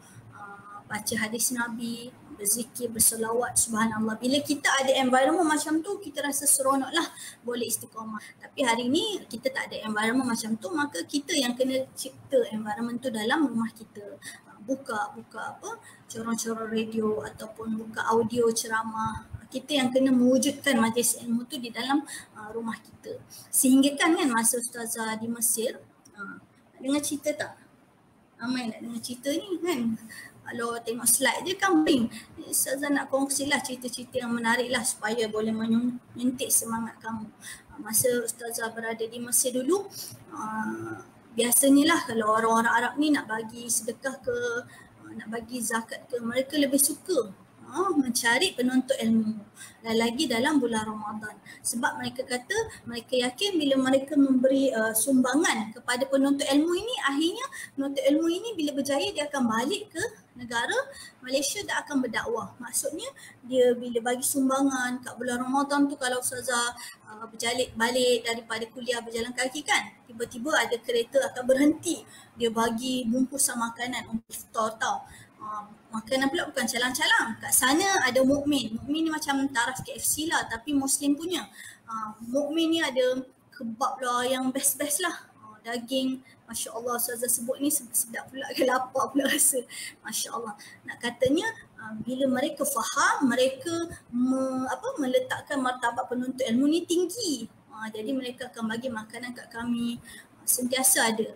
baca hadis Nabi, berzikir, berselawat, subhanallah. Bila kita ada environment macam tu, kita rasa seronok lah boleh istiqamah. Tapi hari ni kita tak ada environment macam tu, maka kita yang kena cipta environment tu dalam rumah kita. Buka apa, corong-corong radio ataupun buka audio ceramah. Kita yang kena mewujudkan majlis ilmu tu di dalam rumah kita. Sehingga kan masa Ustazah di Mesir, nak dengar cerita tak? Ramai nak dengar cerita ni kan. Kalau tengok slide je kambing. Ustazah nak kongsilah cerita-cerita yang menarik lah supaya boleh menyentik semangat kamu. Masa Ustazah berada di Mesir dulu, biasanya lah kalau orang-orang Arab ni nak bagi sedekah ke, nak bagi zakat ke, mereka lebih suka mencari penuntut ilmu, dan lagi dalam bulan Ramadan. Sebab mereka kata, mereka yakin bila mereka memberi sumbangan kepada penuntut ilmu ini, akhirnya penuntut ilmu ini bila berjaya dia akan balik ke negara Malaysia dan akan berdakwah. Maksudnya dia bila bagi sumbangan kat bulan Ramadan tu, kalau Ustazah balik daripada kuliah berjalan kaki kan, tiba-tiba ada kereta akan berhenti, dia bagi bungkusan makanan untuk iftar tau. Makanan pula bukan calang-calang. Kat sana ada mukmin. Mukmin ni macam taraf KFC lah, tapi Muslim punya. Mukmin ni ada kebab lah yang best-best lah. Daging, Masya Allah, Ustazah sebut ni sedap pula ke, lapar pula rasa. Masya Allah. Nak katanya bila mereka faham, mereka meletakkan martabat penuntut ilmu ni tinggi. Jadi mereka akan bagi makanan kat kami. Sentiasa ada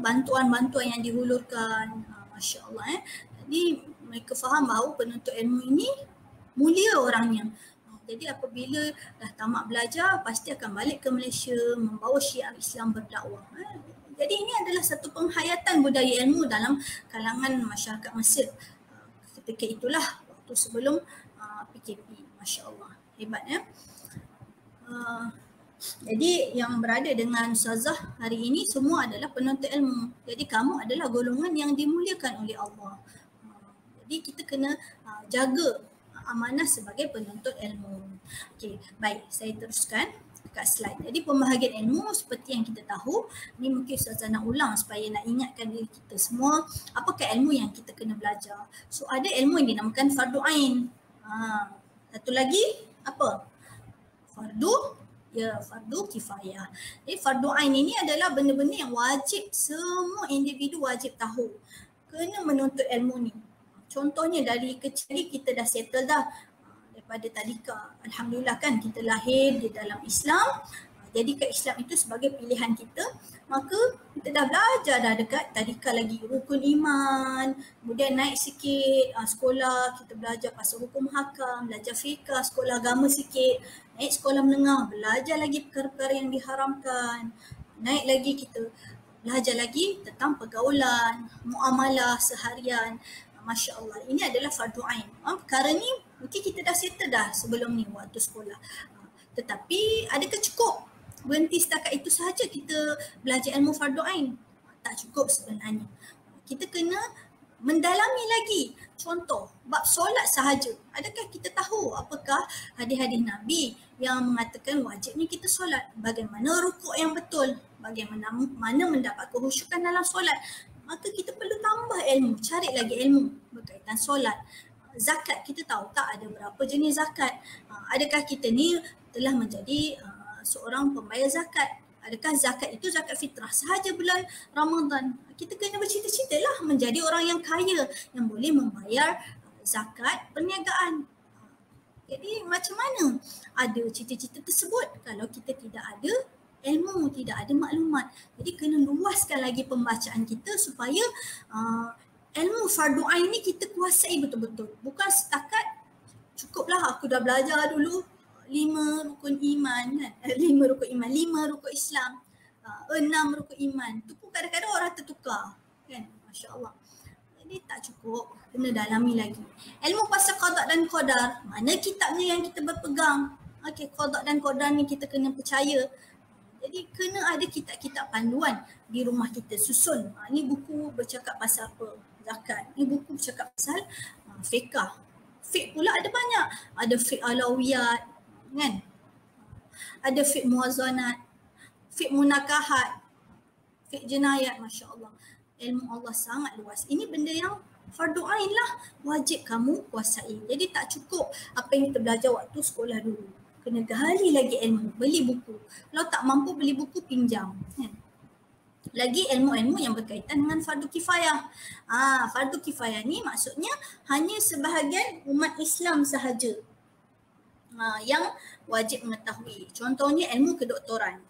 bantuan-bantuan yang dihulurkan. Masya Allah. Jadi mereka faham bahawa penuntut ilmu ini mulia orangnya. Jadi apabila dah tamat belajar, pasti akan balik ke Malaysia membawa syiar Islam berdakwah. Jadi ini adalah satu penghayatan budaya ilmu dalam kalangan masyarakat Mesir. Ketika itulah waktu sebelum PKP. Masya Allah. Hebat ya. Jadi yang berada dengan Ustazah hari ini semua adalah penuntut ilmu. Jadi kamu adalah golongan yang dimuliakan oleh Allah. Jadi kita kena jaga amanah sebagai penuntut ilmu. Okey, baik, saya teruskan dekat slide. Jadi pembahagian ilmu seperti yang kita tahu, ni mungkin Ustazah nak ulang supaya nak ingatkan diri kita semua apakah ilmu yang kita kena belajar. So ada ilmu yang dinamakan fardu ain. Satu lagi apa? Fardu kifayah. Jadi fardu ain ini adalah benda-benda yang wajib, semua individu wajib tahu. Kena menuntut ilmu ni. Contohnya dari kecil kita dah settle dah daripada tadika. Alhamdulillah kan kita lahir di dalam Islam. Jadi ke Islam itu sebagai pilihan kita, maka kita dah belajar dah dekat tadika lagi rukun iman, kemudian naik sikit sekolah, kita belajar pasal hukum hakam, belajar fiqah, sekolah agama sikit, naik sekolah menengah, belajar lagi perkara-perkara yang diharamkan, naik lagi kita belajar lagi tentang pergaulan, muamalah seharian. Masya Allah, ini adalah fardu ain. Perkara ni mungkin kita dah settle dah sebelum ni waktu sekolah. Tetapi adakah cukup berhenti setakat itu sahaja kita belajar ilmu fardu ain? Tak cukup sebenarnya. Kita kena mendalami lagi. Contoh, bab solat sahaja. Adakah kita tahu apakah hadis-hadis Nabi yang mengatakan wajibnya kita solat? Bagaimana rukuk yang betul? Bagaimana mendapat kehusyukan dalam solat? Maka kita perlu tambah ilmu, cari lagi ilmu berkaitan solat. Zakat, kita tahu tak ada berapa jenis zakat? Adakah kita ni telah menjadi seorang pembayar zakat? Adakah zakat itu zakat fitrah sahaja bulan Ramadan? Kita kena bercita-cita lah menjadi orang yang kaya yang boleh membayar zakat perniagaan. Jadi macam mana ada cita-cita tersebut kalau kita tidak ada ilmu, tidak ada maklumat. Jadi kena luaskan lagi pembacaan kita supaya ilmu fardu ain ni kita kuasai betul-betul. Bukan setakat cukuplah aku dah belajar dulu 5 rukun iman kan. 5 rukun iman, 5 rukun Islam, 6 rukun iman. Tu pun kadang-kadang orang tertukar kan. Masya-Allah. Jadi tak cukup, kena dalami lagi. Ilmu pasal qada dan qadar, mana kitabnya yang kita berpegang. Okey, qada dan qadar ni kita kena percaya. Jadi kena ada kitab-kitab panduan di rumah kita susun. Ni buku bercakap pasal apa? Zakat. Ni buku bercakap pasal fiqh. Fiqh pula ada banyak. Ada fiqh alawiyat kan? Ada fiqh muwazanat, fiqh munakahat, fiqh jenayat, masya-Allah. Ilmu Allah sangat luas. Ini benda yang fardu ain lah, wajib kamu kuasai. Jadi tak cukup apa yang kita belajar waktu sekolah dulu. Kena gali lagi ilmu, beli buku. Kalau tak mampu beli buku, pinjam. Kan? Lagi ilmu-ilmu yang berkaitan dengan fardu kifayah. Fardu kifayah ni maksudnya hanya sebahagian umat Islam sahaja yang wajib mengetahui. Contohnya ilmu kedoktoran.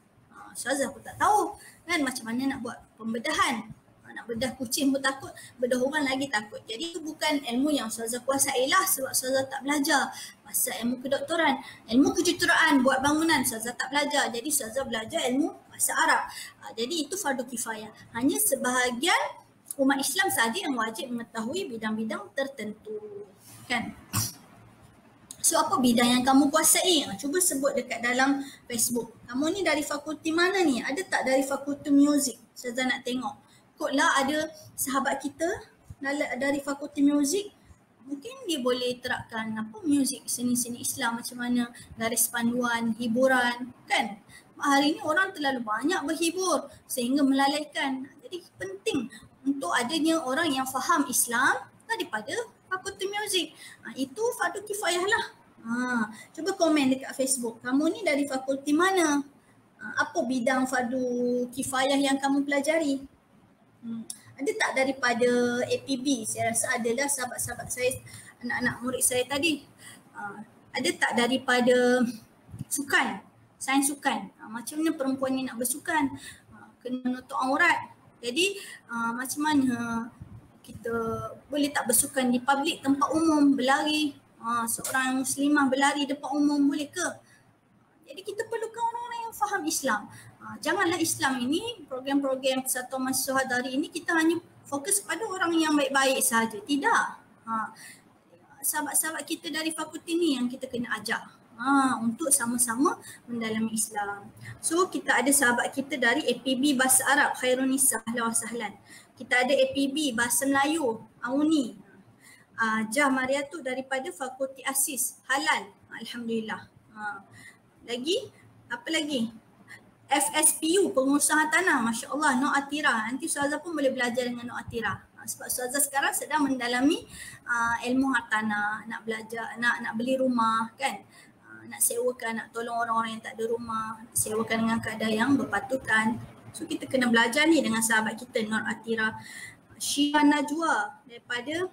Ustazah pun tak tahu kan macam mana nak buat pembedahan. Nak bedah kucing pun takut, bedah orang lagi takut. Jadi itu bukan ilmu yang Ustazah kuasai lah sebab Ustazah tak belajar. Pasal ilmu kedoktoran, ilmu kejuruteraan, buat bangunan Ustazah tak belajar. Jadi Ustazah belajar ilmu bahasa Arab. Jadi itu fardu kifayah. Hanya sebahagian umat Islam sahaja yang wajib mengetahui bidang-bidang tertentu. Kan? So apa bidang yang kamu kuasai? Cuba sebut dekat dalam Facebook. Kamu ni dari fakulti mana ni? Ada tak dari fakulti muzik? Ustazah nak tengok. Kotlah ada sahabat kita dari fakulti muzik, mungkin dia boleh terapkan apa muzik seni-seni Islam macam mana, garis panduan, hiburan kan. Hari ni orang terlalu banyak berhibur sehingga melalaikan. Jadi penting untuk adanya orang yang faham Islam daripada fakulti muzik. Itu fardu kifayah lah. Cuba komen dekat Facebook. Kamu ni dari fakulti mana? Apa bidang fardu kifayah yang kamu pelajari? Ada tak daripada APB? Saya rasa adalah sahabat-sahabat saya, anak-anak murid saya tadi. Ada tak daripada sukan, sains sukan? Macam mana perempuan ni nak bersukan? Kena menutup aurat. Jadi macam mana kita boleh tak bersukan di publik, tempat umum, berlari? Seorang muslimah berlari depan umum boleh ke? Jadi kita perlukan orang-orang yang faham Islam. Janganlah Islam ini, program-program Persatuan Mahasiswa Hadari ini kita hanya fokus pada orang yang baik-baik sahaja. Tidak. Sahabat-sahabat kita dari fakulti ni yang kita kena ajak untuk sama-sama mendalami Islam. So kita ada sahabat kita dari APB Bahasa Arab, Khairunisa, ahlan wa sahlan. Kita ada APB Bahasa Melayu, Auni. Jah Mariatu daripada Fakulti Asis, halal. Alhamdulillah. Lagi, apa lagi? FSPU, pengusaha tanah, Masya Allah, Nur Atira. Nanti Ustazah pun boleh belajar dengan Nur Atira. Sebab Ustazah sekarang sedang mendalami ilmu hartanah, nak belajar, nak beli rumah kan. Nak sewakan, nak tolong orang-orang yang tak ada rumah, nak sewakan dengan keadaan yang berpatutan. So kita kena belajar ni dengan sahabat kita Nur Atira. Syia Najwa daripada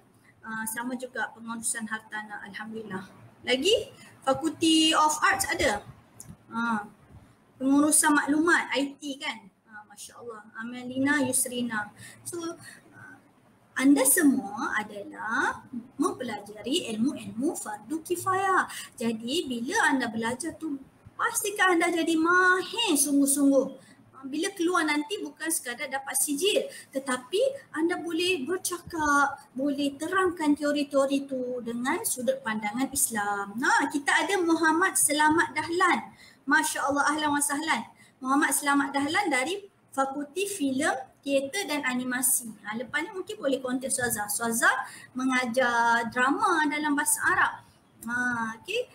sama juga pengurusan hartanah, Alhamdulillah. Lagi Fakulti of Arts ada. Pengurusan maklumat, IT kan. Masya Allah. Amelina Yusrina. So anda semua adalah mempelajari ilmu-ilmu fardu kifayah. Jadi bila anda belajar tu, pastikan anda jadi mahir sungguh-sungguh. Bila keluar nanti bukan sekadar dapat sijil, tetapi anda boleh bercakap, boleh terangkan teori-teori itu dengan sudut pandangan Islam. Kita ada Muhammad Selamat Dahlan. Masya Allah, ahlan wa sahlan. Muhammad Selamat Dahlan dari Fakulti Filem, Teater dan Animasi. Lepas ni mungkin boleh kontak Ustazah. Ustazah mengajar drama dalam bahasa Arab. Okay.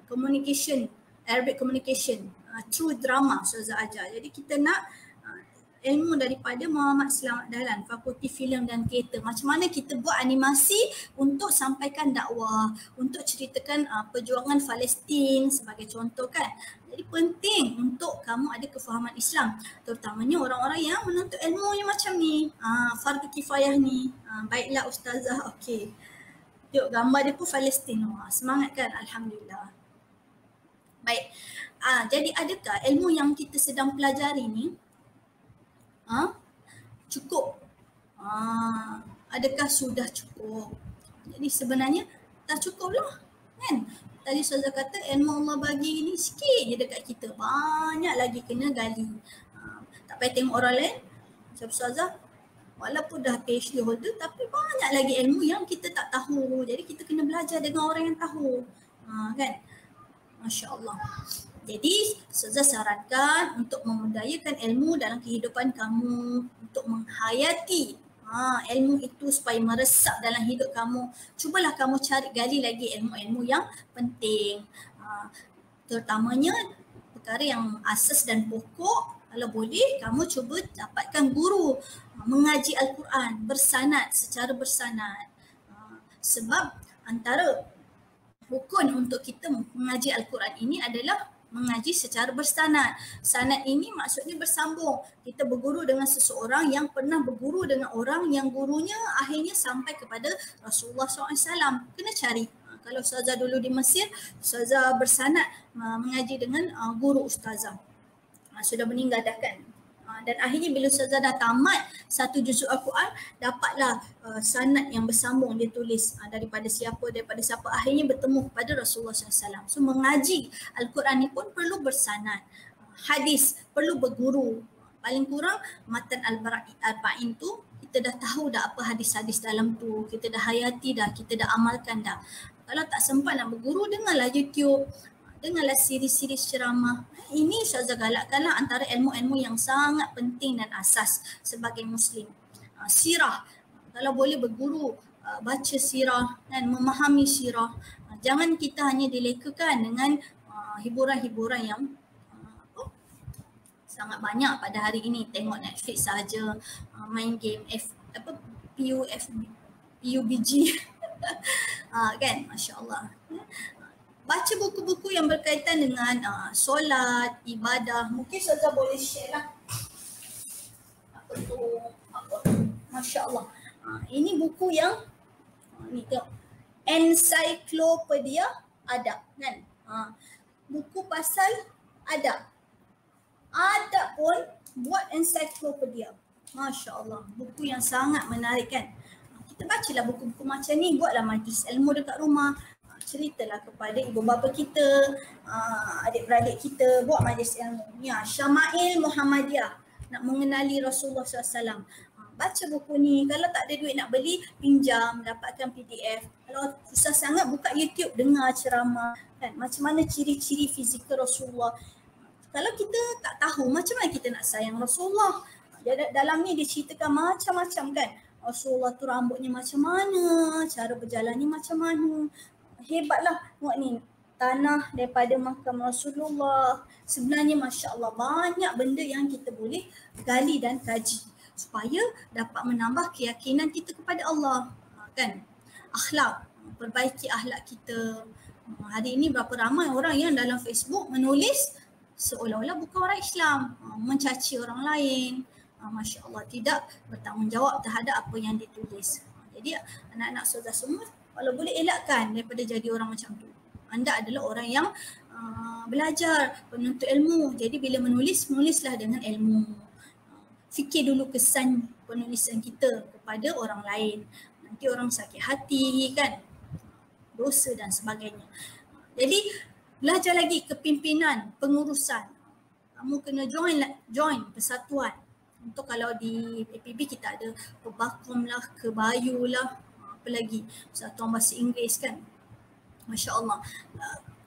Communication, Arabic communication. True drama Ustazah ajar. Jadi kita nak ilmu daripada Muhammad Selamat Dahlan, Fakulti Filem dan Teater. Macam mana kita buat animasi untuk sampaikan dakwah, untuk ceritakan perjuangan Palestin sebagai contoh kan. Jadi penting untuk kamu ada kefahaman Islam, terutamanya orang-orang yang menuntut ilmu yang macam ni, fardu kifayah ni. Baiklah Ustazah, okey. Tengok gambar dia pun Palestin. Semangat kan? Alhamdulillah. Baik. Jadi adakah ilmu yang kita sedang pelajari ni cukup? Adakah sudah cukup? Jadi sebenarnya tak cukup lah kan. Tadi Ustazah kata ilmu Allah bagi ni sikit je dekat kita, banyak lagi kena gali. Tak payah tengok orang lain. Macam Ustazah walaupun dah PhD holder tapi banyak lagi ilmu yang kita tak tahu. Jadi kita kena belajar dengan orang yang tahu. Kan? Masya Allah. Jadi Ustazah sarankan untuk memudayakan ilmu dalam kehidupan kamu, untuk menghayati ilmu itu supaya meresap dalam hidup kamu. Cubalah kamu cari gali lagi ilmu-ilmu yang penting. Terutamanya perkara yang asas dan pokok. Kalau boleh kamu cuba dapatkan guru mengaji Al-Quran bersanad, secara bersanad. Sebab antara rukun untuk kita mengaji Al-Quran ini adalah mengaji secara bersanad. Sanad ini maksudnya bersambung. Kita berguru dengan seseorang yang pernah berguru dengan orang yang gurunya akhirnya sampai kepada Rasulullah SAW. Kena cari. Kalau Ustazah dulu di Mesir, Ustazah bersanad mengaji dengan guru Ustazah. Sudah meninggal dah kan. Dan akhirnya bila Ustazah dah tamat satu juzuk Al-Quran, dapatlah sanad yang bersambung dia tulis daripada siapa, akhirnya bertemu kepada Rasulullah SAW. So mengaji Al-Quran ni pun perlu bersanad. Hadis perlu berguru. Paling kurang matan Al-Arba'in tu kita dah tahu dah apa hadis-hadis dalam tu, kita dah hayati dah, kita dah amalkan dah. Kalau tak sempat nak berguru, dengarlah YouTube, dengarlah siri-siri ceramah. Ini Ustazah galakkanlah antara ilmu-ilmu yang sangat penting dan asas sebagai Muslim. Sirah, kalau boleh berguru, baca sirah dan memahami sirah. Jangan kita hanya dilekakan dengan hiburan-hiburan yang sangat banyak pada hari ini. Tengok Netflix saja, main game PUBG. Kan, Masya Allah. Baca buku-buku yang berkaitan dengan solat, ibadah. Mungkin Ustazah boleh share lah. Apa tu? Masya Allah. Ini buku yang ni tengok. Encyclopedia Adab kan. Buku pasal adab. Adab pun buat encyclopedia. Masya Allah. Buku yang sangat menarik kan. Kita bacalah buku-buku macam ni. Buatlah majlis ilmu dekat rumah. Ceritalah kepada ibu bapa kita, adik-beradik kita, buat majlis ilmu. Ya, Syama'il Muhammadiyah, nak mengenali Rasulullah SAW. Baca buku ni. Kalau tak ada duit nak beli, pinjam, dapatkan PDF. Kalau susah sangat, buka YouTube, dengar ceramah. Kan? Macam mana ciri-ciri fizikal Rasulullah. Kalau kita tak tahu, macam mana kita nak sayang Rasulullah? Dalam ni dia ceritakan macam-macam kan. Rasulullah tu rambutnya macam mana, cara berjalannya macam mana. Hebatlah tengok ni, tanah daripada makam Rasulullah. Sebenarnya Masya Allah banyak benda yang kita boleh gali dan kaji supaya dapat menambah keyakinan kita kepada Allah. Kan? Akhlak, perbaiki akhlak kita. Hari ini berapa ramai orang yang dalam Facebook menulis seolah-olah bukan orang Islam, mencaci orang lain. Masya Allah, tidak bertanggungjawab terhadap apa yang ditulis. Jadi anak-anak saudara semua, kalau boleh elakkan daripada jadi orang macam tu. Anda adalah orang yang belajar, penuntut ilmu. Jadi bila menulislah dengan ilmu. Fikir dulu kesan penulisan kita kepada orang lain. Nanti orang sakit hati kan, dosa dan sebagainya. Jadi belajar lagi kepimpinan, pengurusan. Kamu kena join persatuan. Untuk kalau di APB kita ada Pebakom lah, Kebayu lah, apa lagi, Persatuan Bahasa Inggeris kan. Masya Allah.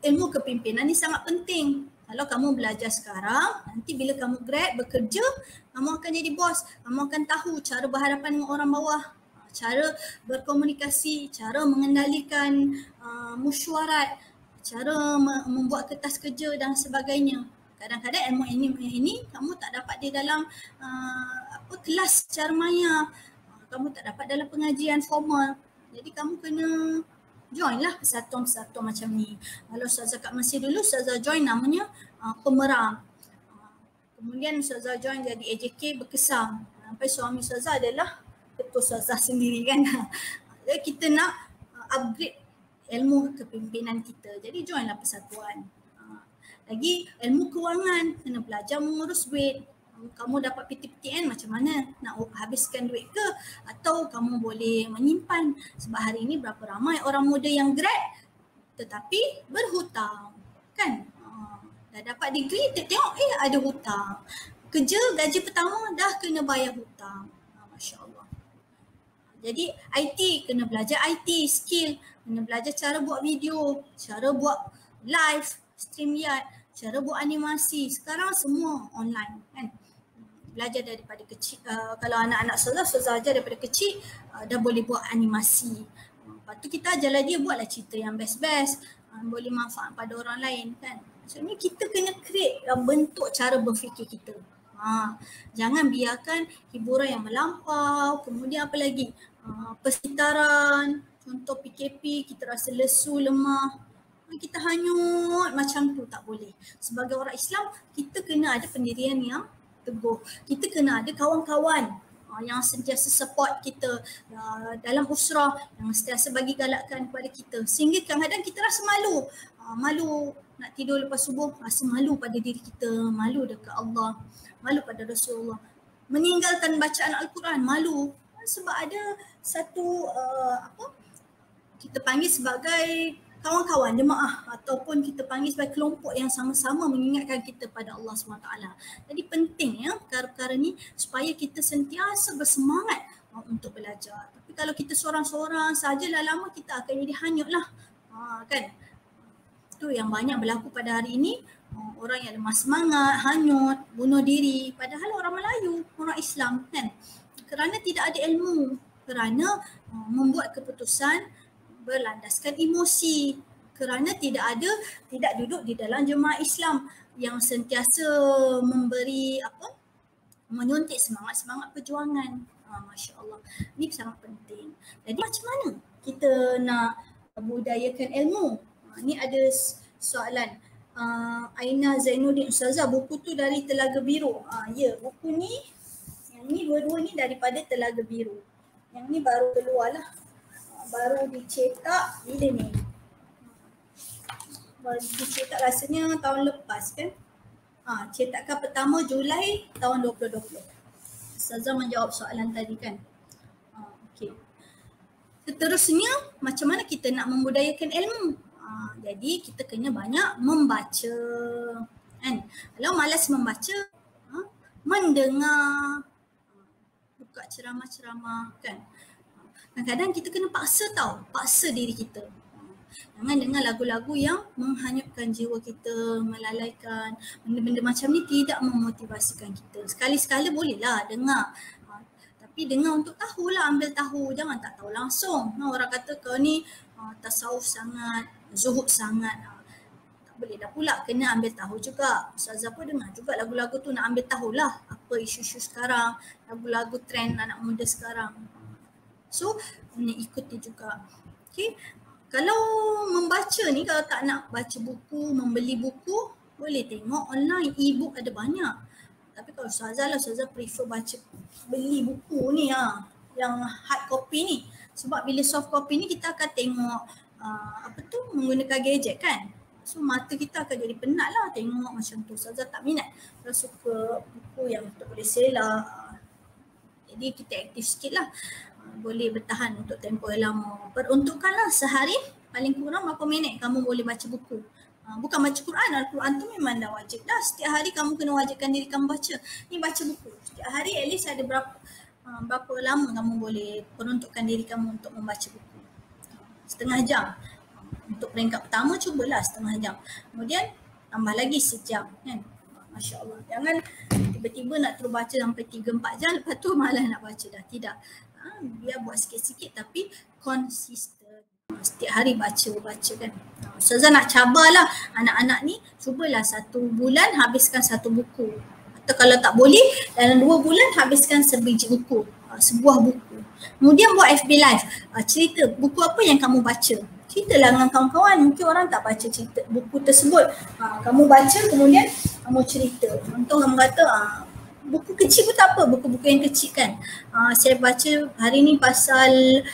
Ilmu kepimpinan ni sangat penting. Kalau kamu belajar sekarang, nanti bila kamu grad, bekerja, kamu akan jadi bos. Kamu akan tahu cara berhadapan dengan orang bawah, cara berkomunikasi, cara mengendalikan mesyuarat, cara membuat kertas kerja dan sebagainya. Kadang-kadang ilmu ini kamu tak dapat di dalam kelas secara maya. Kamu tak dapat dalam pengajian formal. Jadi kamu kena join lah persatuan-persatuan macam ni. Kalau Ustazah kat Mesir dulu, Ustazah join namanya Pemerang. Kemudian Ustazah join jadi AJK Berkesam. Sampai suami Ustazah adalah ketua Ustazah sendiri kan. Jadi kita nak upgrade ilmu kepimpinan kita. Jadi joinlah persatuan. Lagi ilmu kewangan, kena belajar mengurus duit. Kamu dapat PTPTN macam mana? Nak habiskan duit ke? Atau kamu boleh menyimpan? Sebab hari ini berapa ramai orang muda yang grad tetapi berhutang. Kan? Dah dapat degree, tengok ada hutang. Kerja gaji pertama dah kena bayar hutang. Masya Allah. Jadi IT, kena belajar IT skill, kena belajar cara buat video, cara buat live, StreamYard, cara buat animasi. Sekarang semua online kan. Belajar daripada kecil, kalau anak-anak Ustazah ajar daripada kecil dah boleh buat animasi. Lepas tu kita ajarlah dia buatlah cerita yang best-best, boleh manfaat pada orang lain kan. Maksudnya kita kena create bentuk cara berfikir kita. Jangan biarkan hiburan yang melampau, kemudian apa lagi? Persitaran, contoh PKP, kita rasa lesu, lemah. Kita hanyut macam tu, tak boleh. Sebagai orang Islam, kita kena ada pendirian yang teguh. Kita kena ada kawan-kawan yang sentiasa support kita dalam usrah, yang sentiasa bagi galakan kepada kita. Sehingga kadang-kadang kita rasa malu. Malu nak tidur lepas subuh, rasa malu pada diri kita, malu dekat Allah, malu pada Rasulullah. Meninggalkan bacaan Al-Quran, malu. Sebab ada satu kita panggil sebagai kawan-kawan jemaah ataupun kita panggil sebagai kelompok yang sama-sama mengingatkan kita pada Allah SWT. Jadi penting ya perkara-perkara ni supaya kita sentiasa bersemangat untuk belajar. Tapi kalau kita seorang-seorang saja lama kita akan jadi hanyut lah. Kan? Itu yang banyak berlaku pada hari ini. Orang yang lemah semangat, hanyut, bunuh diri. Padahal orang Melayu, orang Islam kan. Kerana tidak ada ilmu. Kerana membuat keputusan berlandaskan emosi, kerana tidak duduk di dalam jemaah Islam yang sentiasa memberi menyuntik semangat perjuangan. Masya Allah, ini sangat penting. Jadi macam mana kita nak budayakan ilmu? Ni ada soalan. Aina Zainuddin, Ustazah, buku tu dari Telaga Biru. Ya, buku ni, yang ni dua-dua ni daripada Telaga Biru. Yang ni baru keluar lah. Baru dicetak bila ni? Baru dicetak rasanya tahun lepas kan? Cetakan pertama Julai tahun 2020. Ustazah menjawab soalan tadi kan? Okey. Seterusnya, macam mana kita nak membudayakan ilmu? Jadi kita kena banyak membaca kan? Kalau malas membaca, mendengar, buka ceramah-ceramah kan? Kadang-kadang kita kena paksa diri kita. Jangan dengar lagu-lagu yang menghanyutkan jiwa kita, melalaikan. Benda-benda macam ni tidak memotivasikan kita. Sekali-sekala bolehlah dengar. Tapi dengar untuk tahulah, ambil tahu. Jangan tak tahu langsung. Orang kata kau ni tasawuf sangat, zuhud sangat. Tak boleh dah pula, kena ambil tahu juga. Ustazah pun dengar juga lagu-lagu tu, nak ambil tahulah apa isu-isu sekarang, lagu-lagu trend anak muda sekarang. So, kena ikuti juga. Okay. Kalau membaca ni, kalau tak nak baca buku, membeli buku, boleh tengok online, e-book ada banyak. Tapi kalau Ustazah prefer beli buku ni yang hard copy ni. Sebab bila soft copy ni kita akan tengok menggunakan gadget kan. So mata kita akan jadi penat lah tengok macam tu. Ustazah tak minat. Kalau suka buku yang kita boleh selak. Jadi kita aktif sikit lah. Boleh bertahan untuk tempoh yang lama. Peruntukkanlah sehari paling kurang berapa minit kamu boleh baca buku. Bukan baca Quran, Al-Quran tu memang dah wajib dah. Setiap hari kamu kena wajibkan diri kamu baca. Ni baca buku. Setiap hari at least ada berapa lama kamu boleh peruntukkan diri kamu untuk membaca buku. Setengah jam. Untuk peringkat pertama cubalah setengah jam. Kemudian tambah lagi sejam kan. Masya Allah. Jangan tiba-tiba nak terus baca sampai 3-4 jam lepas tu malah nak baca dah. Tidak. Biar buat sikit-sikit tapi konsisten. Setiap hari baca kan. Ustazah nak cabarlah anak-anak ni, cubalah 1 bulan habiskan 1 buku. Atau kalau tak boleh, dalam 2 bulan habiskan sebiji buku, sebuah buku. Kemudian buat FB Live, cerita buku apa yang kamu baca. Ceritalah dengan kawan-kawan, mungkin orang tak baca cerita buku tersebut. Kamu baca kemudian kamu cerita. Contoh kamu kata, buku kecil pun tak apa, buku-buku yang kecil kan. Saya baca hari ni pasal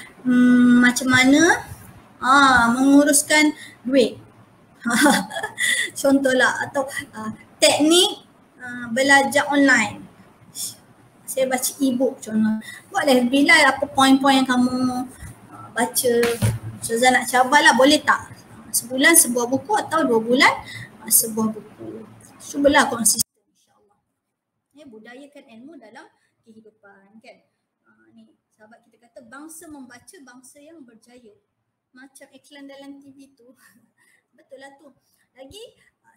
macam mana menguruskan duit. Contohlah atau teknik belajar online. Saya baca e-book contoh. Buatlah bilai apa poin-poin yang kamu baca. Ustazah nak cabarlah, boleh tak? Sebulan sebuah buku atau 2 bulan sebuah buku. Cubalah konsisten insya-Allah. Budayakan ilmu dalam kehidupan kan. Ni sahabat kita kata bangsa membaca bangsa yang berjaya. Macam iklan dalam TV tu. Betul lah tu. Lagi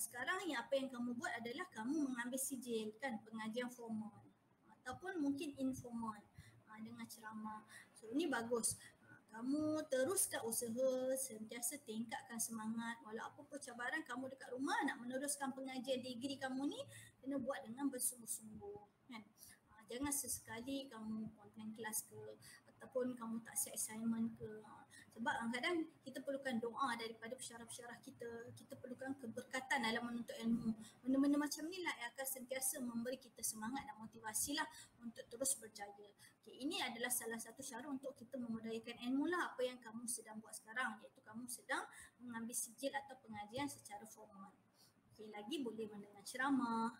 sekarang apa yang kamu buat adalah kamu mengambil sijil kan, pengajian formal ataupun mungkin informal dengan ceramah. So ini bagus. Kamu teruskan usaha, sentiasa tingkatkan semangat. Walau apa pun cabaran, kamu dekat rumah nak meneruskan pengajian degree kamu ni, kena buat dengan bersungguh-sungguh kan. Jangan sesekali kamu konten kelas ke ataupun kamu tak set assignment ke. Sebab kadang-kadang kita perlukan doa daripada pesyarah-pesyarah kita. Kita perlukan keberkatan dalam menuntut ilmu. Benda-benda macam ni lah yang akan sentiasa memberi kita semangat dan motivasi lah untuk terus berjaya. Okay, ini adalah salah satu cara untuk kita memudayakan ilmu lah apa yang kamu sedang buat sekarang, iaitu kamu sedang mengambil sijil atau pengajian secara formal. Okay, lagi boleh mendengar ceramah.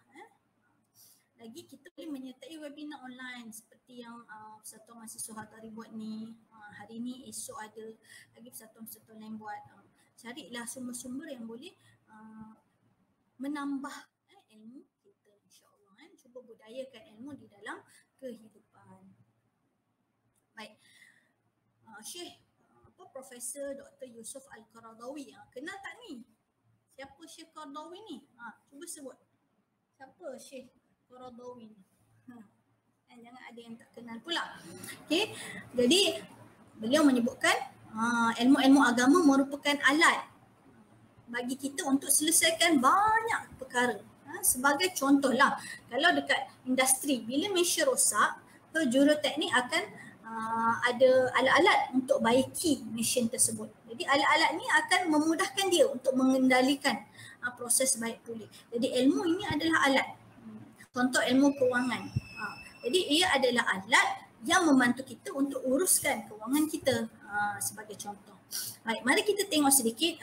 Lagi kita boleh menyertai webinar online seperti yang Persatuan Mahasiswa Hatari buat ni. Hari ni, esok ada lagi persatuan-persatuan lain buat. Carilah sumber-sumber yang boleh menambah ilmu kita insya-Allah. Cuba budayakan ilmu di dalam kehidupan. Baik. Syekh Profesor Dr. Yusuf Al-Qaradawi. Kenal tak ni? Siapa Syekh Qaradawi ni? Cuba sebut. Siapa Syekh Qaradawi ni? Jangan ada yang tak kenal pula. Okey. Jadi beliau menyebutkan ilmu-ilmu agama merupakan alat bagi kita untuk selesaikan banyak perkara. Sebagai contohlah, kalau dekat industri bila mesin rosak, juruteknik akan ada alat-alat untuk baiki mesin tersebut. Jadi alat-alat ni akan memudahkan dia untuk mengendalikan proses baik pulih. Jadi ilmu ini adalah alat. Contoh ilmu kewangan. Jadi ia adalah alat yang membantu kita untuk uruskan kewangan kita sebagai contoh. Baik, mari kita tengok sedikit.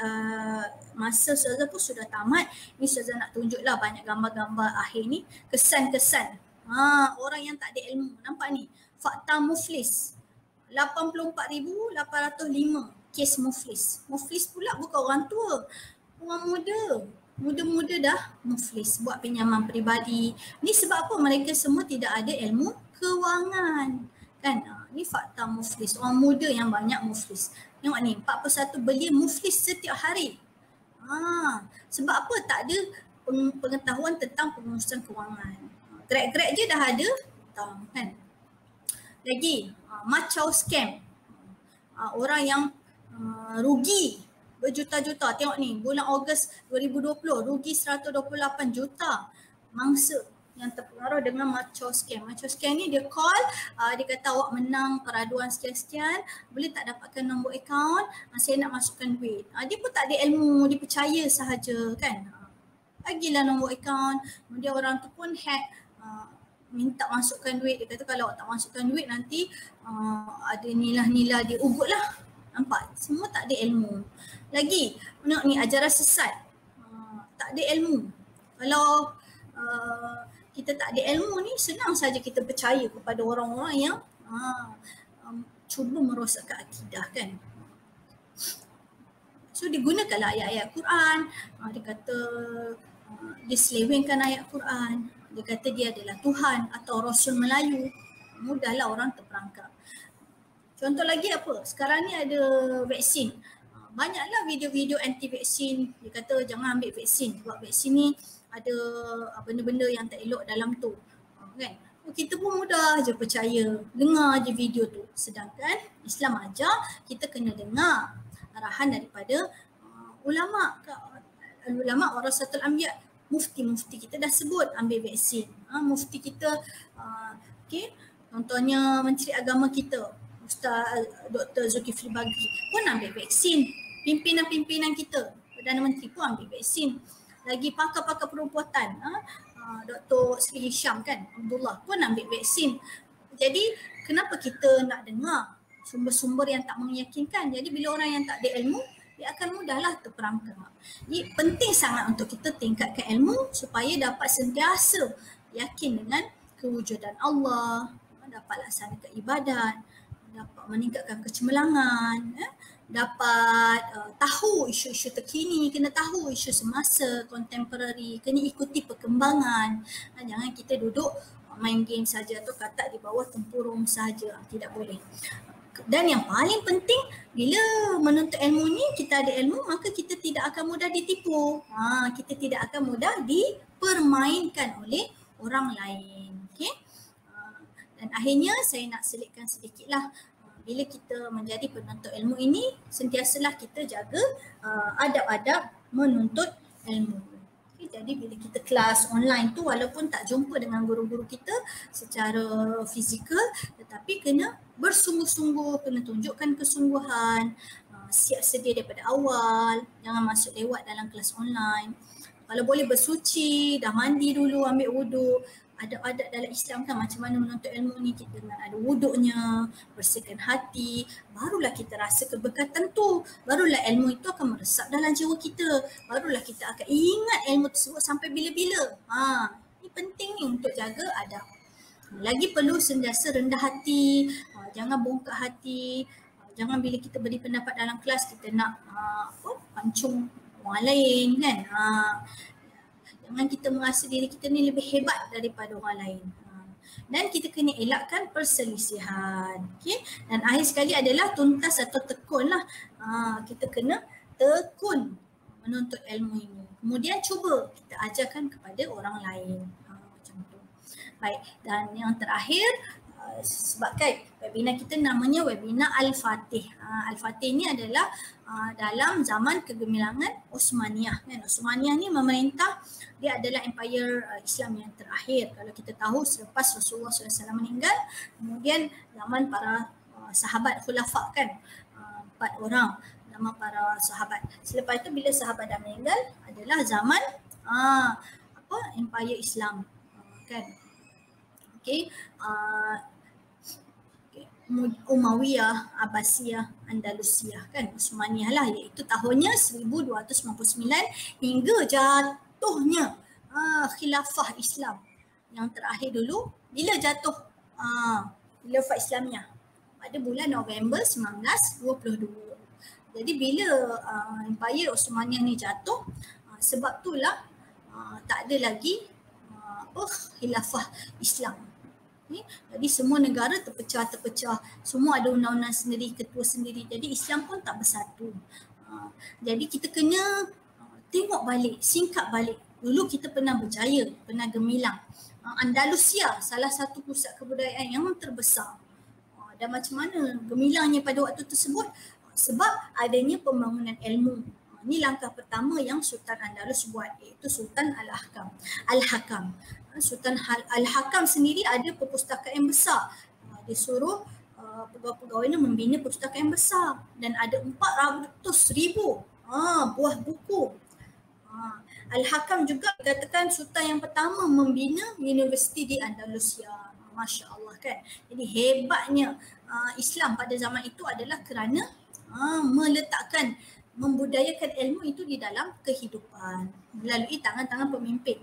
Masa Ustazah pun sudah tamat. Ini Ustazah nak tunjuklah banyak gambar-gambar akhir ni. Kesan-kesan orang yang tak ada ilmu. Nampak ni? Fakta muflis. 84,805 kes muflis. Muflis pula bukan orang tua. Orang muda. Muda-muda dah muflis, buat pinjaman peribadi. Ni sebab apa? Mereka semua tidak ada ilmu kewangan. Kan? Ni fakta muflis. Orang muda yang banyak muflis. Tengok ni, 41 belia muflis setiap hari. Sebab apa? Tak ada pengetahuan tentang pengurusan kewangan. Grab-grab je dah ada. Kan? Lagi, macau scam. Orang yang rugi berjuta-juta. Tengok ni, bulan Ogos 2020 rugi 128 juta mangsa yang terpengaruh dengan macau scam. Macau scam ni dia call, dia kata awak menang peraduan sekian-sekian, boleh tak dapatkan nombor akaun, saya nak masukkan duit. Dia pun tak ada ilmu, dia percaya sahaja kan. Bagilah nombor akaun, kemudian orang tu pun hack, minta masukkan duit. Dia kata kalau awak tak masukkan duit nanti ada nilai-nilai dia ugut lah. Nampak? Semua tak ada ilmu. Lagi, tengok ni ajaran sesat. Tak ada ilmu. Kalau kita tak ada ilmu ni, senang saja kita percaya kepada orang-orang yang cuba merosakkan akidah kan. So digunakanlah ayat-ayat Quran. Dia kata diselewengkan ayat Quran. Dia kata dia adalah Tuhan atau Rasul Melayu. Mudahlah orang terperangkap. Contoh lagi apa? Sekarang ni ada vaksin. Banyaklah video-video anti-vaksin. Dia kata jangan ambil vaksin sebab vaksin ni ada benda-benda yang tak elok dalam tu. Kan? Kita pun mudah je percaya. Dengar je video tu. Sedangkan Islam ajar kita kena dengar arahan daripada ulama. Ulama warasatul anbiya. Mufti-mufti kita dah sebut ambil vaksin. Mufti kita, contohnya Menteri Agama kita, Ustaz Dr. Zulkifli Bagri pun ambil vaksin. Pimpinan-pimpinan kita, Perdana Menteri pun ambil vaksin. Lagi pakar-pakar perubatan, Dr. Sri Hisham kan, Abdullah pun ambil vaksin. Jadi kenapa kita nak dengar sumber-sumber yang tak meyakinkan? Jadi bila orang yang tak ada ilmu, dia akan mudahlah terperangkap. Jadi penting sangat untuk kita tingkatkan ilmu supaya dapat sentiasa yakin dengan kewujudan Allah, dapat laksanakan ibadat, dapat meningkatkan kecemerlangan, dapat tahu isu-isu terkini, kena tahu isu semasa, contemporary, kena ikuti perkembangan. Jangan kita duduk main game saja atau katak di bawah tempurung saja, tidak boleh. Dan yang paling penting, bila menuntut ilmu ni, kita ada ilmu, maka kita tidak akan mudah ditipu. Kita tidak akan mudah dipermainkan oleh orang lain. Okay? Dan akhirnya saya nak selitkan sedikitlah, bila kita menjadi penuntut ilmu ini, sentiasalah kita jaga adab-adab menuntut ilmu. Jadi bila kita kelas online tu, walaupun tak jumpa dengan guru-guru kita secara fizikal, tetapi kena bersungguh-sungguh, kena tunjukkan kesungguhan, siap sedia daripada awal, jangan masuk lewat dalam kelas online. Kalau boleh bersuci, dah mandi dulu, ambil wuduk. Adab-adab dalam Islam kan macam mana menuntut ilmu ni, kita dengan ada wuduknya, bersihkan hati, barulah kita rasa keberkatan tu, barulah ilmu itu akan meresap dalam jiwa kita, barulah kita akan ingat ilmu tersebut sampai bila-bila. Ini penting ni untuk jaga adab. Lagi perlu sentiasa rendah hati, jangan bongkak hati, jangan bila kita beri pendapat dalam kelas kita nak pancung orang lain kan. Jangan kita merasa diri kita ni lebih hebat daripada orang lain. Dan kita kena elakkan perselisihan. Okay? Dan akhir sekali adalah tuntas atau tekun lah. Kita kena tekun menuntut ilmu ini. Kemudian cuba kita ajarkan kepada orang lain. Macam tu. Baik, dan yang terakhir, sebabkan webinar kita namanya webinar Al-Fatih. Al-Fatih ni adalah dalam zaman kegemilangan Osmaniyah. Osmaniyah ni memerintah, dia adalah empire Islam yang terakhir. Kalau kita tahu selepas Rasulullah SAW meninggal, kemudian zaman para sahabat khulafak kan, 4 orang nama para sahabat. Selepas itu bila sahabat dah meninggal adalah zaman empire Islam kan. Okay. Umayyah, Abbasiyah, Andalusiyah kan, Utsmaniyah lah, iaitu tahunnya 1299 hingga jatuhnya khilafah Islam yang terakhir dulu. Bila jatuh khilafah Islamiyah? Pada bulan November 1922. Jadi bila Empire Utsmaniyah ni jatuh, sebab itulah tak ada lagi khilafah Islam. Jadi semua negara terpecah, semua ada undang-undang sendiri, ketua sendiri. Jadi Islam pun tak bersatu. Jadi kita kena tengok balik, singkap balik. Dulu kita pernah berjaya, pernah gemilang. Andalusia salah satu pusat kebudayaan yang terbesar. Dan macam mana gemilangnya pada waktu tersebut? Sebab adanya pembangunan ilmu. Ini langkah pertama yang Sultan Andalus buat, iaitu Sultan Al-Hakam. Sultan Al-Hakam sendiri ada perpustakaan yang besar. Dia suruh pegawai-pegawainya membina perpustakaan yang besar dan ada 400,000 buah buku. Al-Hakam juga dikatakan sultan yang pertama membina universiti di Andalusia. Masya Allah kan. Jadi hebatnya Islam pada zaman itu adalah kerana meletakkan, membudayakan ilmu itu di dalam kehidupan melalui tangan-tangan pemimpin.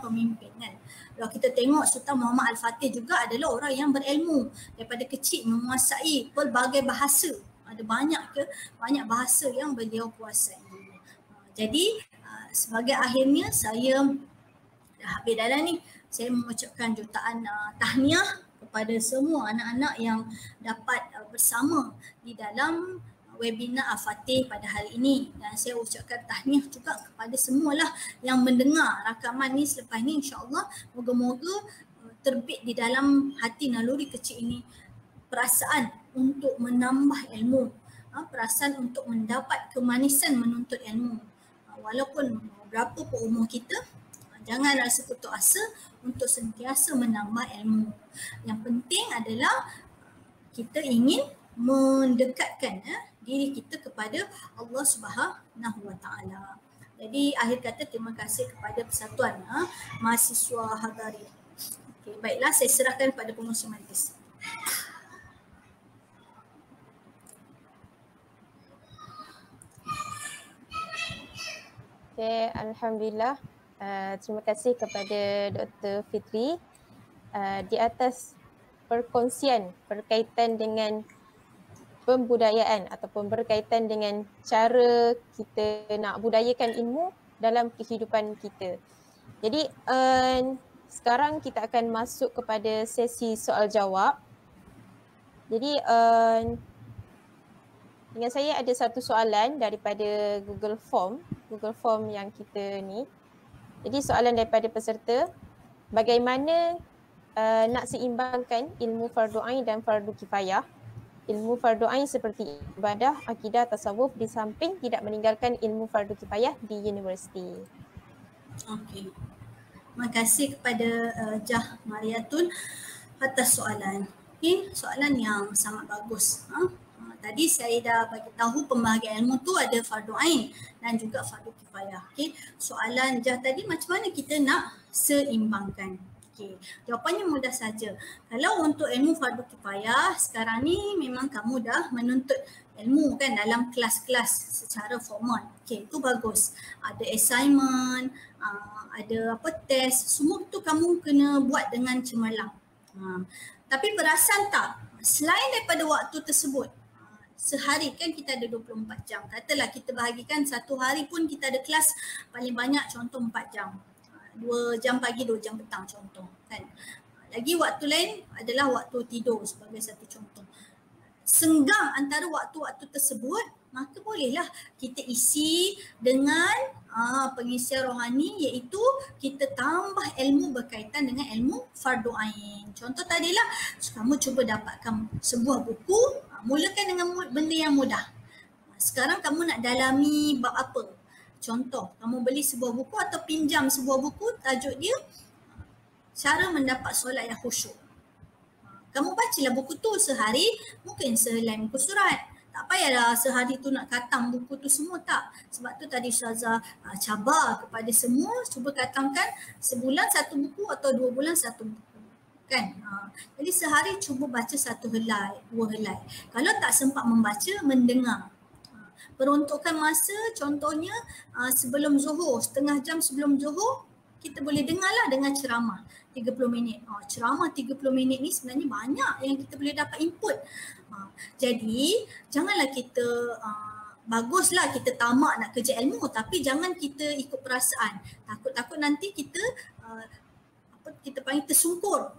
Pemimpin kan. Kalau kita tengok Sultan Muhammad Al-Fatih juga adalah orang yang berilmu, daripada kecil menguasai pelbagai bahasa. Ada banyak bahasa yang beliau kuasai. Jadi sebagai akhirnya saya dah habis dalam ni, saya mengucapkan jutaan tahniah kepada semua anak-anak yang dapat bersama di dalam webinar Al-Fatih pada hari ini, dan saya ucapkan tahniah juga kepada semualah yang mendengar rakaman ni selepas ni. InsyaAllah moga-moga terbit di dalam hati naluri kecil ini perasaan untuk menambah ilmu, perasaan untuk mendapat kemanisan menuntut ilmu. Walaupun berapa pun umur kita, jangan rasa putus asa untuk sentiasa menambah ilmu. Yang penting adalah kita ingin mendekatkan diri kita kepada Allah Subhanahu Wa Taala. Jadi akhir kata terima kasih kepada Persatuan Mahasiswa Hadari. Okay, baiklah, saya serahkan kepada pengurusi majlis. Okay, Alhamdulillah. Terima kasih kepada Dr. Fitri di atas perkongsian berkaitan dengan pembudayaan ataupun berkaitan dengan cara kita nak budayakan ilmu dalam kehidupan kita. Jadi sekarang kita akan masuk kepada sesi soal jawab. Jadi dengan saya ada satu soalan daripada Google Form yang kita ni. Jadi soalan daripada peserta, bagaimana nak seimbangkan ilmu fardu ain dan fardu kifayah? Ilmu fardu ain seperti ibadah, akidah, tasawuf di samping tidak meninggalkan ilmu fardu kifayah di universiti. Okey. Terima kasih kepada Jah Mariatun atas soalan. Okey, soalan yang sangat bagus. Tadi saya dah bagi tahu pembahagian ilmu tu ada fardu ain dan juga fardu kifayah. Okey, soalan Jah tadi macam mana kita nak seimbangkan? Okey, jawapannya mudah saja. Kalau untuk ilmu fardu kifayah sekarang ni memang kamu dah menuntut ilmu kan dalam kelas-kelas secara formal. Okey, itu bagus. Ada assignment, ada test, semua tu kamu kena buat dengan cemerlang. Tapi perasan tak, selain daripada waktu tersebut, sehari kan kita ada 24 jam. Katalah kita bahagikan satu hari pun kita ada kelas paling banyak contoh 4 jam. 2 jam pagi, 2 jam petang contoh kan. Lagi waktu lain adalah waktu tidur sebagai satu contoh. Senggang antara waktu-waktu tersebut, maka bolehlah kita isi dengan pengisian rohani, iaitu kita tambah ilmu berkaitan dengan ilmu fardu ain. Contoh tadilah kamu cuba dapatkan sebuah buku, mulakan dengan benda yang mudah. Sekarang kamu nak dalami bab apa? Contoh, kamu beli sebuah buku atau pinjam sebuah buku, tajuk dia Cara Mendapat Solat yang Khusyuk. Kamu bacalah buku tu sehari, mungkin sehelai muka surat. Tak payahlah sehari tu nak khatam buku tu semua, tak. Sebab tu tadi Ustazah cabar kepada semua, cuba khatamkan sebulan satu buku atau 2 bulan satu buku. Kan? Jadi sehari cuba baca 1 helai, 2 helai. Kalau tak sempat membaca, mendengar. Peruntukan masa contohnya sebelum Zuhur, setengah jam sebelum Zuhur, kita boleh dengarlah dengan ceramah 30 minit. Ceramah 30 minit ni sebenarnya banyak yang kita boleh dapat input. Jadi janganlah kita baguslah kita tamak nak kerja ilmu, tapi jangan kita ikut perasaan. Takut-takut nanti kita kita panggil tersungkur.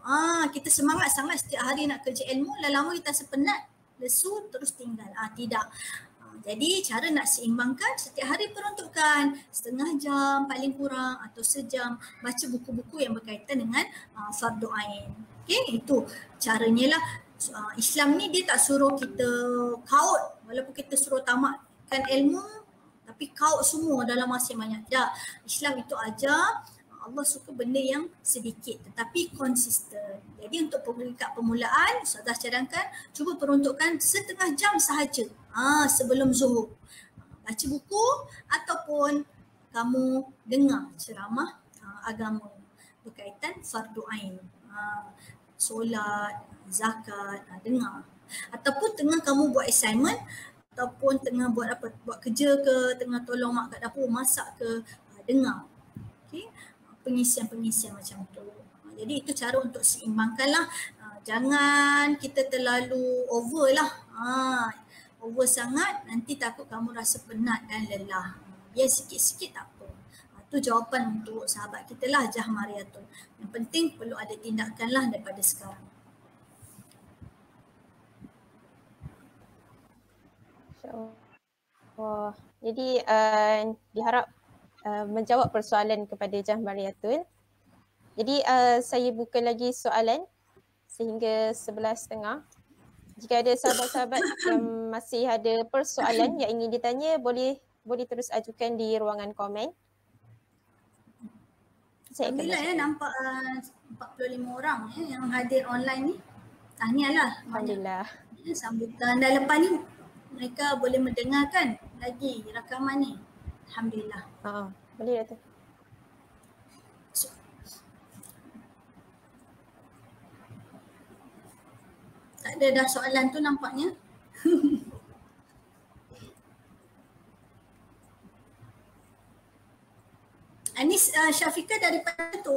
Kita semangat sangat setiap hari nak kerja ilmu, lama-lama kita sepenat, lesu, terus tinggal. Tidak. Jadi cara nak seimbangkan, setiap hari peruntukkan setengah jam paling kurang atau sejam baca buku-buku yang berkaitan dengan fardu ain. Okey, itu caranya lah. Islam ni dia tak suruh kita kaut, walaupun kita suruh tamatkan ilmu tapi kaut semua dalam masa yang banyak. Tak, Islam itu ajar Allah suka benda yang sedikit tetapi konsisten. Jadi untuk peringkat permulaan, Ustazah cadangkan cuba peruntukkan setengah jam sahaja sebelum Zuhur. Baca buku ataupun kamu dengar ceramah agama berkaitan fardu ain. Solat, zakat, dengar. Ataupun tengah kamu buat assignment ataupun tengah buat kerja ke, tengah tolong mak kat dapur masak ke, dengar. Okey, pengisian-pengisian macam tu. Jadi itu cara untuk seimbangkanlah. Jangan kita terlalu over lah. Over sangat nanti takut kamu rasa penat dan lelah. Biar sikit-sikit tak apa. Itu jawapan untuk sahabat kita lah, Jah Mariatun. Yang penting perlu ada tindakan lah daripada sekarang. Jadi diharap menjawab persoalan kepada Jah Mariatun. Jadi saya buka lagi soalan sehingga 11.30. Jika ada sahabat-sahabat yang masih ada persoalan yang ingin ditanya, boleh terus ajukan di ruangan komen. Alhamdulillah nampak 45 orang yang hadir online ni. Tahniahlah. Alhamdulillah. Sambutan dah lepas ni mereka boleh mendengarkan lagi rakaman ni. Alhamdulillah. Boleh Dato'. Tak ada dah soalan tu nampaknya. Syafiqah daripada tu?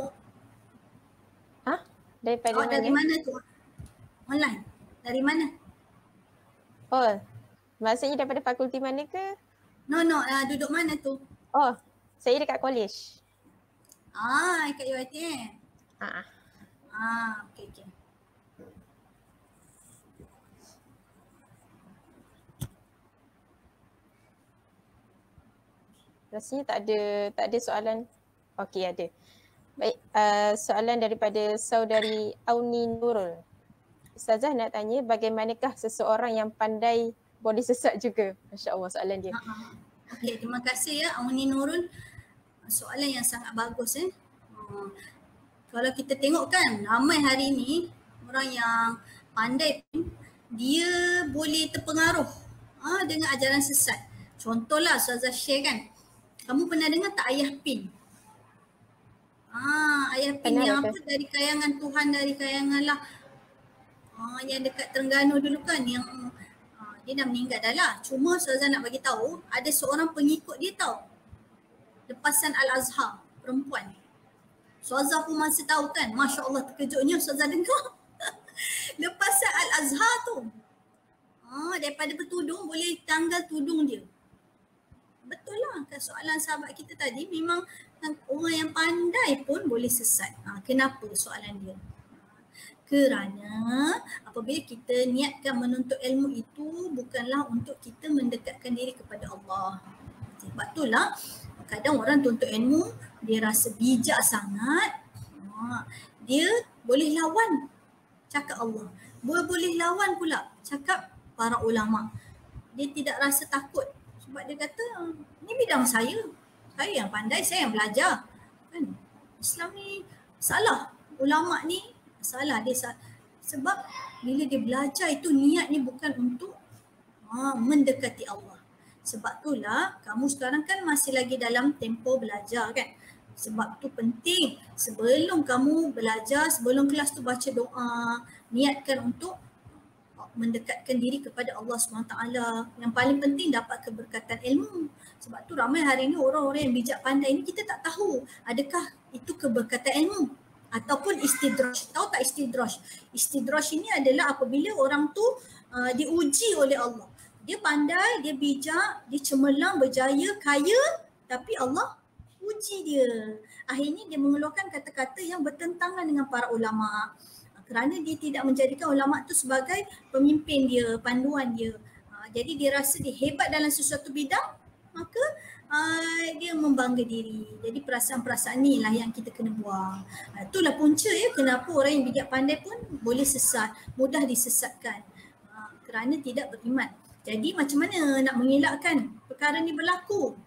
Daripada mana? Dari mana tu? Online. Dari mana? Oh, maksudnya daripada fakulti mana ke? No, duduk mana tu? Oh, saya dekat college. Dekat UiTM. Okay. Rasanya tak ada soalan. Okey, ada. Baik, soalan daripada saudari Auni Nurul. Ustazah nak tanya, bagaimanakah seseorang yang pandai boleh sesat juga? Masya Allah soalan dia. Okey, terima kasih ya Auni Nurul. Soalan yang sangat bagus Kalau kita tengok kan, ramai hari ni orang yang pandai pun dia boleh terpengaruh dengan ajaran sesat. Contohlah Ustazah share kan, kamu pernah dengar tak ayah pin? Ayah pin yang apa, dari kayangan Tuhan, dari kayangan lah. Yang dekat Terengganu dulu kan, yang dia dah meninggal dah lah. Cuma Ustazah nak bagi tahu, ada seorang pengikut dia tahu. Lepasan Al-Azhar, perempuan. Ustazah pun masih tahu kan, Masya Allah terkejutnya Ustazah dengar. Lepasan Al-Azhar tu. Daripada bertudung boleh tanggal tudung dia. Betul lah kan soalan sahabat kita tadi, memang orang yang pandai pun boleh sesat. Kenapa soalan dia? Kerana apabila kita niatkan menuntut ilmu itu bukanlah untuk kita mendekatkan diri kepada Allah. Sebab itulah kadang orang tuntut ilmu, dia rasa bijak sangat, dia boleh lawan cakap Allah. Boleh lawan pula cakap para ulama. Dia tidak rasa takut sebab dia kata, ni bidang saya yang pandai, saya yang belajar. Kan? Islam ni salah, ulama ni salah. Sebab bila dia belajar itu niatnya bukan untuk mendekati Allah. Sebab itulah kamu sekarang kan masih lagi dalam tempoh belajar kan. Sebab tu penting sebelum kamu belajar, sebelum kelas tu baca doa, niatkan untuk mendekatkan diri kepada Allah SWT. Yang paling penting dapat keberkatan ilmu. Sebab tu ramai hari ni orang-orang yang bijak pandai ni kita tak tahu adakah itu keberkatan ilmu ataupun istidraj. Tahu tak istidraj? Istidraj ini adalah apabila orang tu diuji oleh Allah. Dia pandai, dia bijak, dia cemerlang, berjaya, kaya, tapi Allah uji dia. Akhirnya dia mengeluarkan kata-kata yang bertentangan dengan para ulama. Kerana dia tidak menjadikan ulama tu sebagai pemimpin dia, panduan dia. Jadi dia rasa dia hebat dalam sesuatu bidang, maka dia membangga diri. Jadi perasaan-perasaan ni lah yang kita kena buang. Itulah punca ya kenapa orang yang bijak pandai pun boleh sesat, mudah disesatkan kerana tidak beriman. Jadi macam mana nak mengelakkan perkara ni berlaku?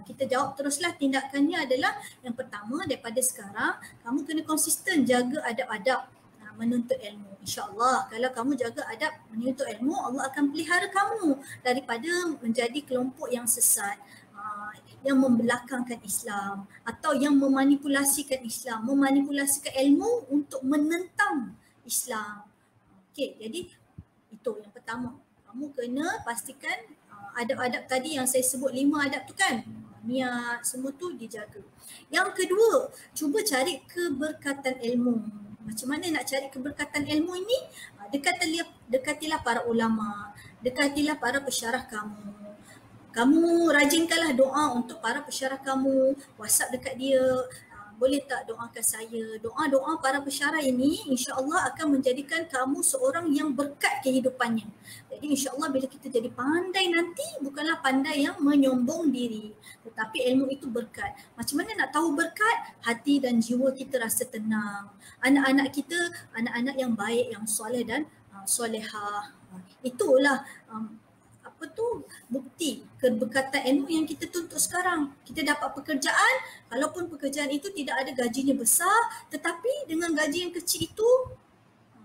Kita jawab teruslah. Tindakannya adalah yang pertama, daripada sekarang kamu kena konsisten jaga adab-adab menuntut ilmu. InsyaAllah kalau kamu jaga adab menuntut ilmu, Allah akan pelihara kamu daripada menjadi kelompok yang sesat, yang membelakangkan Islam atau yang memanipulasikan Islam, memanipulasikan ilmu untuk menentang Islam. Okey, jadi itu yang pertama. Kamu kena pastikan adab-adab tadi yang saya sebut 5 adab tu kan, niat semua tu dijaga. Yang kedua, cuba cari keberkatan ilmu. Macam mana nak cari keberkatan ilmu ini? Dekatilah para ulama, dekatilah para pesyarah kamu. Kamu rajinkanlah doa untuk para pesyarah kamu, WhatsApp dekat dia, boleh tak doakan saya. Doa-doa para pesyarah ini insya-Allah akan menjadikan kamu seorang yang berkat kehidupannya. Jadi insya-Allah bila kita jadi pandai nanti, bukanlah pandai yang menyombong diri, tetapi ilmu itu berkat. Macam mana nak tahu berkat? Hati dan jiwa kita rasa tenang. Anak-anak kita, anak-anak yang baik, yang soleh dan solehah. Itulah bukti keberkatan ilmu yang kita tuntut sekarang. Kita dapat pekerjaan, walaupun pekerjaan itu tidak ada gajinya besar, tetapi dengan gaji yang kecil itu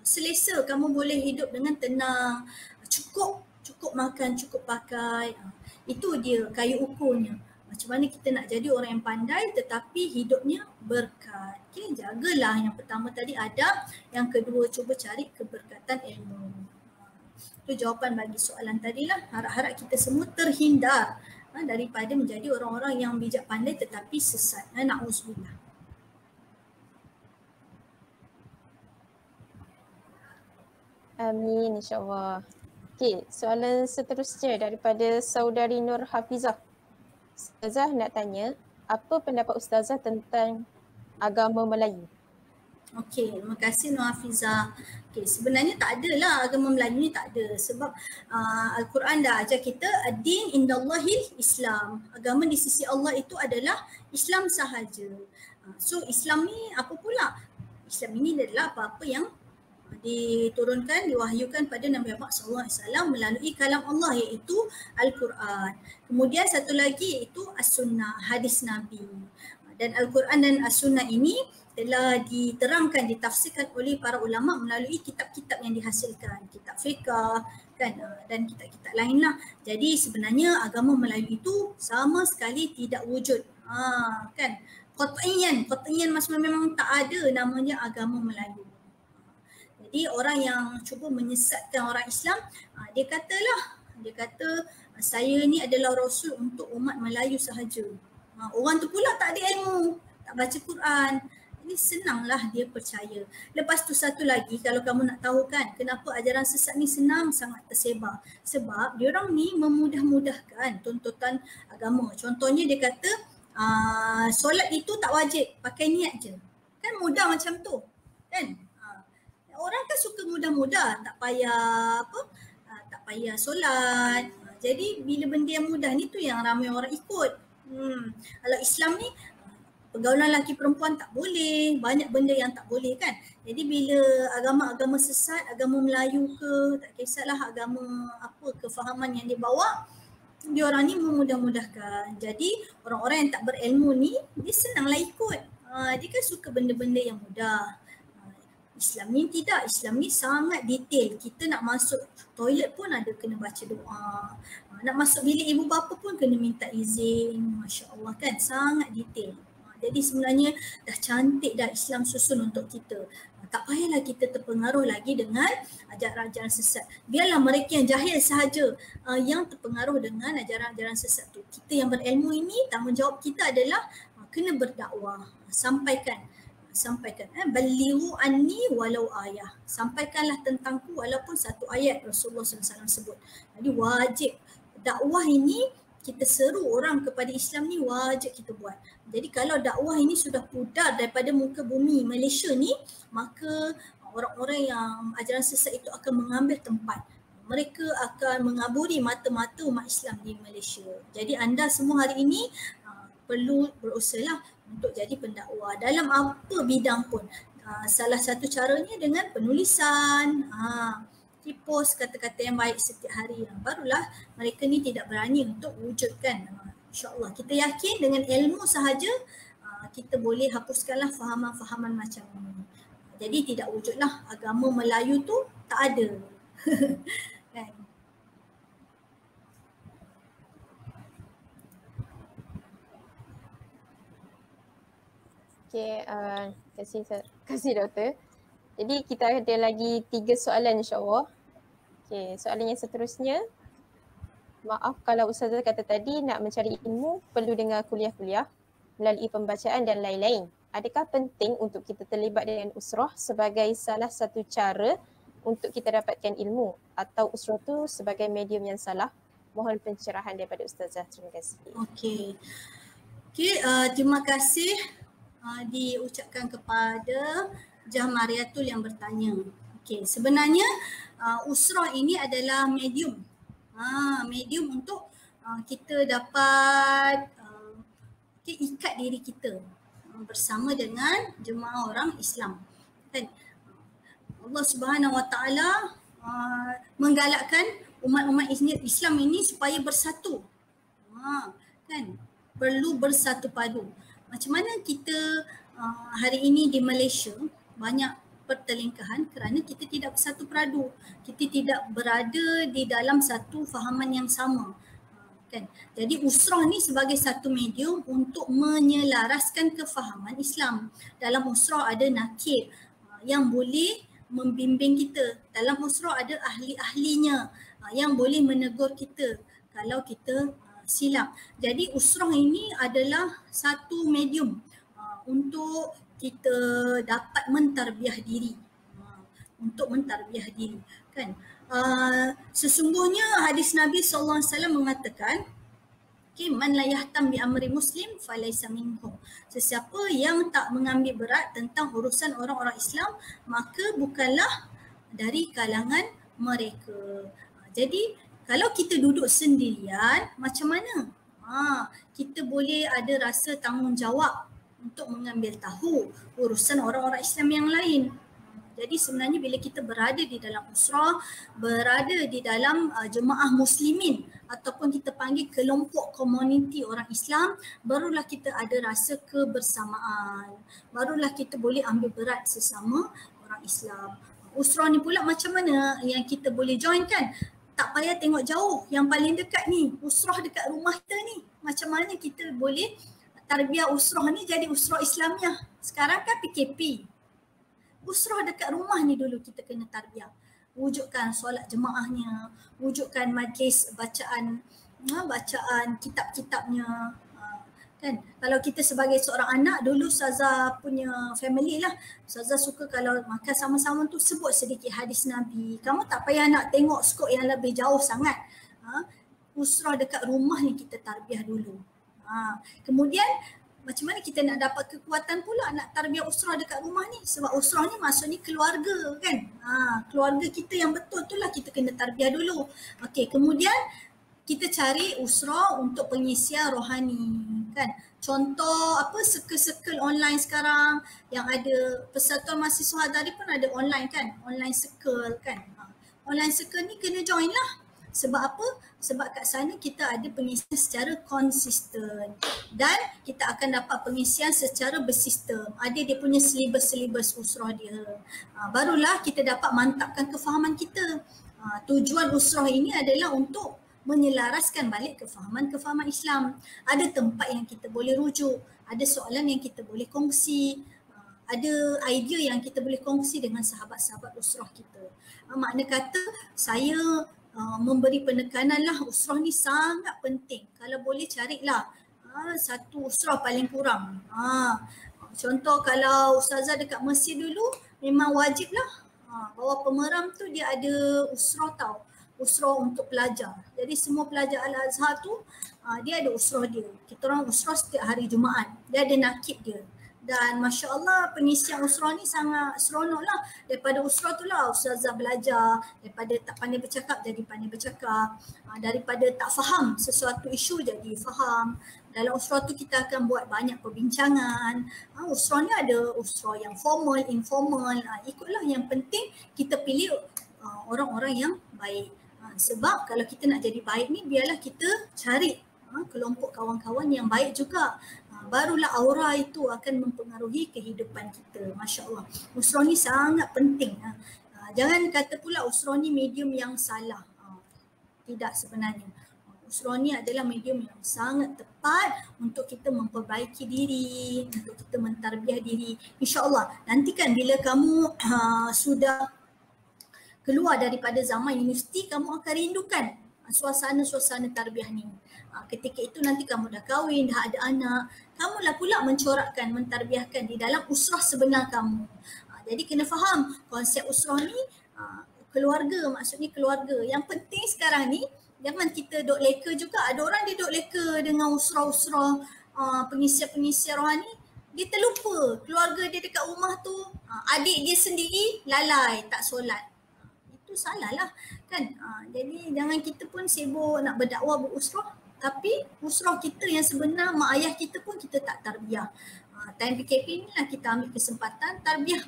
selesa, kamu boleh hidup dengan tenang, cukup makan, cukup pakai. Itu dia kayu ukurnya. Macam mana kita nak jadi orang yang pandai tetapi hidupnya berkat. Okay, jagalah yang pertama tadi adab, yang kedua cuba cari keberkatan ilmu. Itu jawapan bagi soalan tadilah. Harap-harap kita semua terhindar daripada menjadi orang-orang yang bijak pandai tetapi sesat. Na'udzubillah. Amin, insyaAllah. Okey, soalan seterusnya daripada saudari Nur Hafizah. Ustazah nak tanya, apa pendapat Ustazah tentang agama Melayu? Okey, terima kasih Nur Hafizah. Okey, sebenarnya tak adalah agama Melayu ni, tak ada. Sebab Al-Quran dah ajar kita ad-din indallahil Islam. Agama di sisi Allah itu adalah Islam sahaja. So Islam ni apa pula? Islam ini adalah apa-apa yang diturunkan, diwahyukan pada Nabi Muhammad SAW melalui kalam Allah iaitu Al-Quran. Kemudian satu lagi iaitu As-Sunnah, hadis Nabi. Dan Al-Quran dan As-Sunnah ini telah diterangkan, ditafsirkan oleh para ulama melalui kitab-kitab yang dihasilkan, kitab fiqah kan, dan kitab-kitab lainlah. Jadi sebenarnya agama Melayu itu sama sekali tidak wujud. Kan? Qat'iyan maksudnya memang tak ada namanya agama Melayu. Jadi orang yang cuba menyesatkan orang Islam, dia kata saya ni adalah Rasul untuk umat Melayu sahaja. Orang tu pula tak ada ilmu, tak baca Quran. Ini senanglah dia percaya. Lepas tu satu lagi, kalau kamu nak tahu kan kenapa ajaran sesat ni senang sangat tersebar. Sebab diorang ni memudah-mudahkan tuntutan agama. Contohnya dia kata solat itu tak wajib, pakai niat je. Kan mudah macam tu. Kan? Orang kan suka mudah-mudah, tak payah tak payah solat. Jadi bila benda yang mudah ni tu yang ramai orang ikut. Kalau Islam ni pergaulan lelaki perempuan tak boleh, banyak benda yang tak boleh kan. Jadi bila agama-agama sesat, agama Melayu ke, tak kisahlah agama apa kefahaman yang dibawa, dia orang ni memudah-mudahkan. Jadi orang-orang yang tak berilmu ni dia senanglah ikut. Dia kan suka benda-benda yang mudah. Islam ni tidak, Islam ni sangat detail. Kita nak masuk toilet pun ada kena baca doa. Nak masuk bilik ibu bapa pun kena minta izin. Masya Allah kan, sangat detail. Jadi sebenarnya dah cantik dah Islam susun untuk kita. Tak payahlah kita terpengaruh lagi dengan ajaran-ajaran sesat. Biarlah mereka yang jahil sahaja yang terpengaruh dengan ajaran-ajaran sesat tu. Kita yang berilmu ini, tanggungjawab kita adalah kena berdakwah. Sampaikan balighu anni walau ayah. Sampaikanlah tentangku walaupun satu ayat, Rasulullah SAW sebut. Jadi wajib dakwah ini, kita seru orang kepada Islam ni wajib kita buat. Jadi kalau dakwah ini sudah pudar daripada muka bumi Malaysia ni, maka orang-orang yang ajaran sesat itu akan mengambil tempat. Mereka akan mengaburi mata-mata umat Islam di Malaysia. Jadi anda semua hari ini perlu berusahalah untuk jadi pendakwah dalam apa bidang pun. Salah satu caranya dengan penulisan, post kata-kata yang baik setiap hari. Barulah mereka ni tidak berani untuk wujudkan. InsyaAllah kita yakin dengan ilmu sahaja kita boleh hapuskanlah fahaman-fahaman macam ini. Jadi tidak wujudlah agama Melayu tu, tak ada. Kan? Okay, kasih doktor. Jadi kita ada lagi 3 soalan insyaAllah. Okay, soalan yang seterusnya. Maaf kalau Ustazah kata tadi nak mencari ilmu perlu dengar kuliah-kuliah melalui pembacaan dan lain-lain. Adakah penting untuk kita terlibat dengan usrah sebagai salah satu cara untuk kita dapatkan ilmu atau usrah tu sebagai medium yang salah? Mohon pencerahan daripada Ustazah. Terima kasih. Okey, terima kasih diucapkan kepada Jahmariatul yang bertanya. Okey, sebenarnya usrah ini adalah medium. Medium untuk kita dapat ikat diri kita bersama dengan jemaah orang Islam. Kan? Allah Subhanahu Wa Taala menggalakkan umat-umat Islam ini supaya bersatu. Kan? Perlu bersatu padu. Macam mana kita hari ini di Malaysia banyak pertelingkahan kerana kita tidak bersatu padu. Kita tidak berada di dalam satu fahaman yang sama. Kan? Jadi usrah ni sebagai satu medium untuk menyelaraskan kefahaman Islam. Dalam usrah ada nakib yang boleh membimbing kita. Dalam usrah ada ahli-ahlinya yang boleh menegur kita kalau kita silap. Jadi usrah ini adalah satu medium untuk kita dapat mentarbiah diri. Untuk mentarbiah diri kan. Sesungguhnya hadis Nabi SAW mengatakan, man la yahtam bi amri muslim falaysa minhum. Sesiapa yang tak mengambil berat tentang urusan orang-orang Islam, maka bukanlah dari kalangan mereka. Jadi kalau kita duduk sendirian, macam mana? Kita boleh ada rasa tanggungjawab untuk mengambil tahu urusan orang-orang Islam yang lain. Jadi sebenarnya bila kita berada di dalam usrah, berada di dalam jemaah muslimin ataupun kita panggil kelompok komuniti orang Islam, barulah kita ada rasa kebersamaan. Barulah kita boleh ambil berat sesama orang Islam. Usrah ni pula macam mana yang kita boleh join kan? Tak payah tengok jauh, yang paling dekat ni, usrah dekat rumah kita ni. Macam mana kita boleh tarbiyah usrah ni jadi usrah Islamiah? Sekarang kan PKP. Usrah dekat rumah ni dulu kita kena tarbiyah. Wujudkan solat jemaahnya, wujudkan majlis bacaan kitab-kitabnya. Kan? Kalau kita sebagai seorang anak, dulu Ustazah punya family lah. Ustazah suka kalau makan sama-sama tu sebut sedikit hadis Nabi. Kamu tak payah nak tengok skop yang lebih jauh sangat. Usrah dekat rumah ni kita tarbiyah dulu. Kemudian macam mana kita nak dapat kekuatan pula nak tarbiyah usrah dekat rumah ni? Sebab usrah ni maksudnya keluarga kan. Keluarga kita yang betul tu lah kita kena tarbiyah dulu. Okey, kemudian kita cari usrah untuk pengisian rohani kan. Contoh circle-circle online sekarang yang ada Persatuan Mahasiswa Hadari pun ada online kan. Online circle kan. Online circle ni kena join lah. Sebab apa? Sebab kat sana kita ada pengisian secara konsisten dan kita akan dapat pengisian secara bersistem. Ada dia punya silibus-silibus usrah dia. Barulah kita dapat mantapkan kefahaman kita. Tujuan usrah ini adalah untuk menyelaraskan balik kefahaman-kefahaman Islam. Ada tempat yang kita boleh rujuk, ada soalan yang kita boleh kongsi, ada idea yang kita boleh kongsi dengan sahabat-sahabat usrah kita. Makna kata saya memberi penekanan lah usrah ni sangat penting. Kalau boleh carilah satu usrah paling kurang. Contoh kalau Ustazah dekat Mesir dulu memang wajib lah. Bawah pemeram tu dia ada usrah tau. Usrah untuk pelajar. Jadi semua pelajar Al-Azhar tu dia ada usrah dia. Kita orang usrah setiap hari Jumaat. Dia ada nakib dia. Dan Masya Allah pengisian usrah ni sangat seronok lah. Daripada usrah tu lah Ustazah belajar. Daripada tak pandai bercakap jadi pandai bercakap. Daripada tak faham sesuatu isu jadi faham. Dalam usrah tu kita akan buat banyak perbincangan. Usrah ni ada usrah yang formal, informal. Ikutlah, yang penting kita pilih orang-orang yang baik. Sebab kalau kita nak jadi baik ni biarlah kita cari kelompok kawan-kawan yang baik juga. Barulah aura itu akan mempengaruhi kehidupan kita. Masya Allah. Usrah ni sangat penting. Jangan kata pula usrah ni medium yang salah. Tidak sebenarnya. Usrah ni adalah medium yang sangat tepat untuk kita memperbaiki diri, untuk kita mentarbiah diri. InsyaAllah nanti kan bila kamu sudah keluar daripada zaman universiti, kamu akan rindukan suasana-suasana tarbiyah ni. Ketika itu nanti kamu dah kahwin, dah ada anak, kamulah pula mencorakkan, mentarbiahkan di dalam usrah sebenar kamu. Jadi kena faham konsep usrah ni, keluarga, maksudnya keluarga. Yang penting sekarang ni, jangan kita duk leka juga. Ada orang dia duk leka dengan usrah-usrah pengisian-pengisian rohani. Dia terlupa keluarga dia dekat rumah tu, adik dia sendiri lalai, tak solat. Itu salah lah kan. Jadi jangan kita pun sibuk nak berdakwah berusrah, tapi usrah kita yang sebenar, mak ayah kita pun kita tak tarbiyah. Time PKP ni lah kita ambil kesempatan tarbiyah,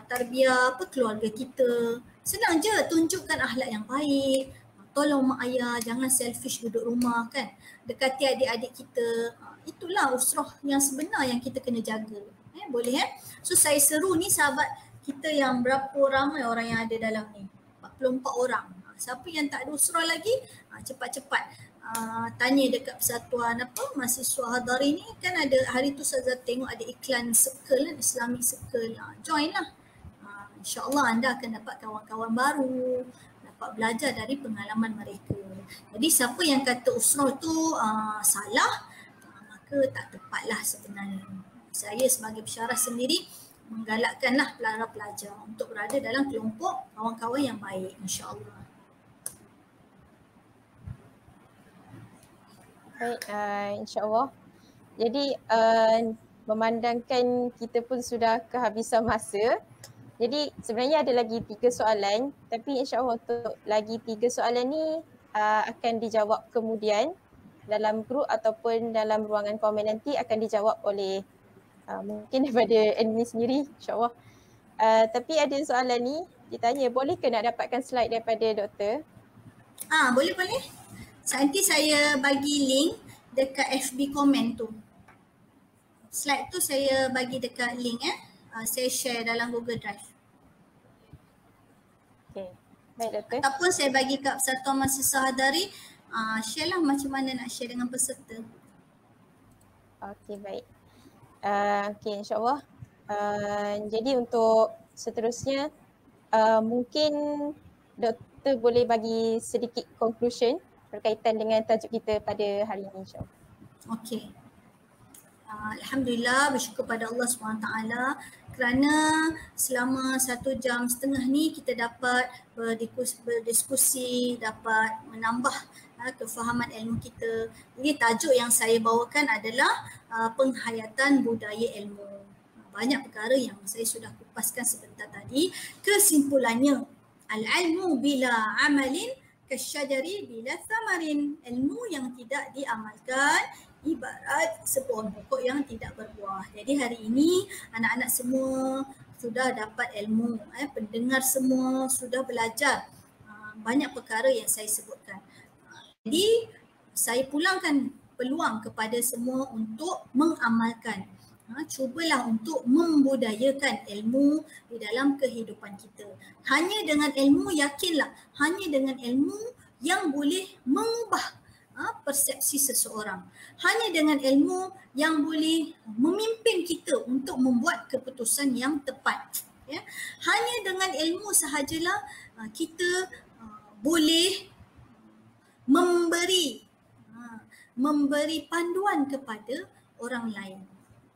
tarbiyah keluarga kita. Senang je, tunjukkan akhlak yang baik, tolong mak ayah, jangan selfish duduk rumah kan, dekati adik-adik kita. Itulah usrah yang sebenar yang kita kena jaga. Boleh So saya seru ni sahabat kita yang berapa ramai orang yang ada dalam ni, 44 orang. Siapa yang tak ada usrah lagi, cepat-cepat tanya dekat Persatuan Mahasiswa Hadari ni kan. Ada hari tu saya tengok ada iklan circle kan, Islamic Circle. Join lah. InsyaAllah anda akan dapat kawan-kawan baru, dapat dapat belajar dari pengalaman mereka. Jadi siapa yang kata usrah tu salah, maka tak tepatlah sebenarnya. Saya sebagai pensyarah sendiri menggalakkanlah para pelajar untuk berada dalam kelompok kawan-kawan yang baik, insya-Allah. Baik, insya-Allah. Jadi memandangkan kita pun sudah kehabisan masa. Jadi sebenarnya ada lagi 3 soalan, tapi insya-Allah untuk lagi 3 soalan ni akan dijawab kemudian dalam grup ataupun dalam ruangan komen nanti akan dijawab oleh mungkin daripada admin sendiri, insya-Allah. Tapi ada soalan ni ditanya, boleh ke nak dapatkan slide daripada doktor? Boleh. Nanti saya bagi link dekat FB komen tu. Slide tu saya bagi dekat link saya share dalam Google Drive. Okey. Baik doktor. Ataupun saya bagi kat Persatuan Mahasiswa Hadari, share lah macam mana nak share dengan peserta. Okey, baik. Okey, insya-Allah. Jadi untuk seterusnya mungkin doktor boleh bagi sedikit conclusion berkaitan dengan tajuk kita pada hari ini, insya-Allah. Okey. Alhamdulillah, bersyukur pada Allah SWT kerana selama 1.5 jam ni kita dapat berdiskusi, dapat menambah kefahaman ilmu kita. Jadi tajuk yang saya bawakan adalah penghayatan budaya ilmu. Banyak perkara yang saya sudah kupaskan sebentar tadi. Kesimpulannya, al-ilmu bila amalin kasyajari bila thamarin. Ilmu yang tidak diamalkan ibarat sebuah pokok yang tidak berbuah. Jadi hari ini anak-anak semua sudah dapat ilmu, pendengar semua sudah belajar banyak perkara yang saya sebutkan. Jadi saya pulangkan peluang kepada semua untuk mengamalkan. Cubalah untuk membudayakan ilmu di dalam kehidupan kita. Hanya dengan ilmu, yakinlah, hanya dengan ilmu yang boleh mengubah persepsi seseorang. Hanya dengan ilmu yang boleh memimpin kita untuk membuat keputusan yang tepat. Ya. Hanya dengan ilmu sahajalah kita boleh memberi panduan kepada orang lain.